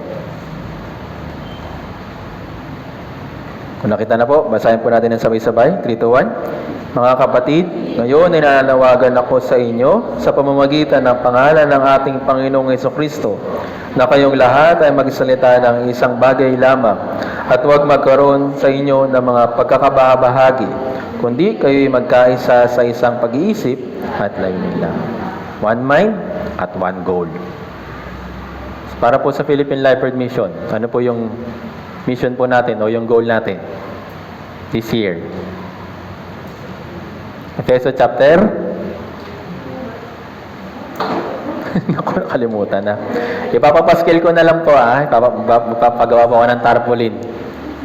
Kung nakita na po, basahin po natin ng sabay-sabay. 3, 2, 1. Mga kapatid, ngayon ay nananawagan ako sa inyo sa pamamagitan ng pangalan ng ating Panginoong Jesucristo na kayong lahat ay magsalita ng isang bagay lamang at huwag magkaroon sa inyo ng mga pagkakabahagi, kundi kayo'y magkaisa sa isang pag-iisip at layunin lang. One mind at one goal. Para po sa Philippine Lifeword Mission, ano po yung mission po natin o yung goal natin this year? Efeso chapter Naku, nakalimutan na. Ipapapaskil ko na lang po Ipapagawa po ako ng tarpaulin.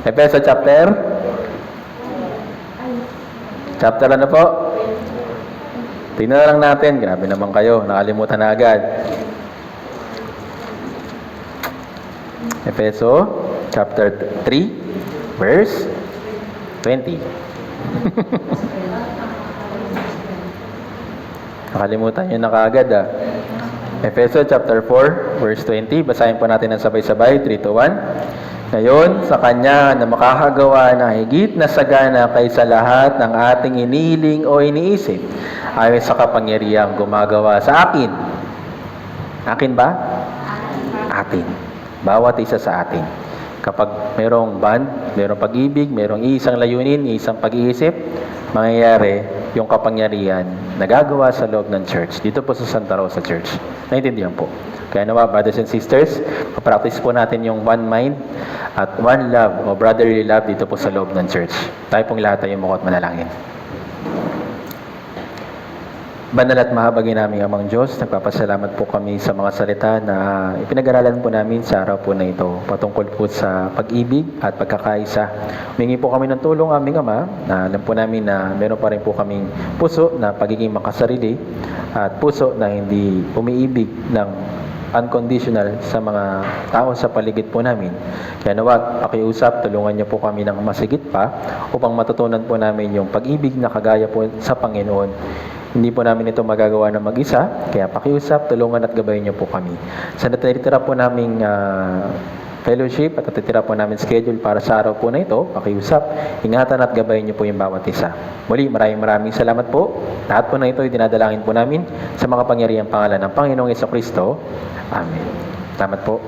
Efeso chapter ano po? Tingnan na lang natin. Grabe naman kayo. Nakalimutan na agad. Efeso chapter 3 verse 20. Nakalimutan nyo na kaagad Efeso chapter 4 verse 20. Basahin po natin ng sabay-sabay. 3, 2, 1. Ngayon, sa Kanya na makakagawa na higit na sagana kaysa lahat ng ating inihiling o iniisip, ayon sa kapangyarihang gumagawa sa akin. Akin ba? Atin. Bawat isa sa atin. Kapag merong bond, merong pag-ibig, merong isang layunin, isang pag-iisip, mangyayari yung kapangyarihan na gagawa sa loob ng church, dito po sa Santa Rosa Church. Naintindihan po. Kaya nawa, brothers and sisters, practice po natin yung one mind at one love o brotherly love dito po sa loob ng church. Tayo pong lahat ay umuko at manalangin. Banal at mahabagin naming Amang Diyos, nagpapasalamat po kami sa mga salita na ipinag-aralan po namin sa araw po na ito patungkol po sa pag-ibig at pagkakaisa. Humingi po kami ng tulong aming Ama na alam po namin na meron pa rin po kaming puso na pagiging makasarili at puso na hindi umiibig ng unconditional sa mga tao sa paligid po namin. Kaya nawa, pakiusap, tulungan niyo po kami ng masigit pa upang matutunan po namin yung pag-ibig na kagaya po sa Panginoon. Hindi po namin ito magagawa ng mag-isa, kaya pakiusap, tulungan at gabayin niyo po kami. Sa natitira po naming fellowship at natitira po namin schedule para sa araw po na ito, pakiusap, ingatan at gabayin niyo po yung bawat isa. Muli, maraming salamat po. Lahat po na ito ay dinadalangin po namin sa mga pangyarihang pangalan ng Panginoong Jesucristo. Amen. Salamat po.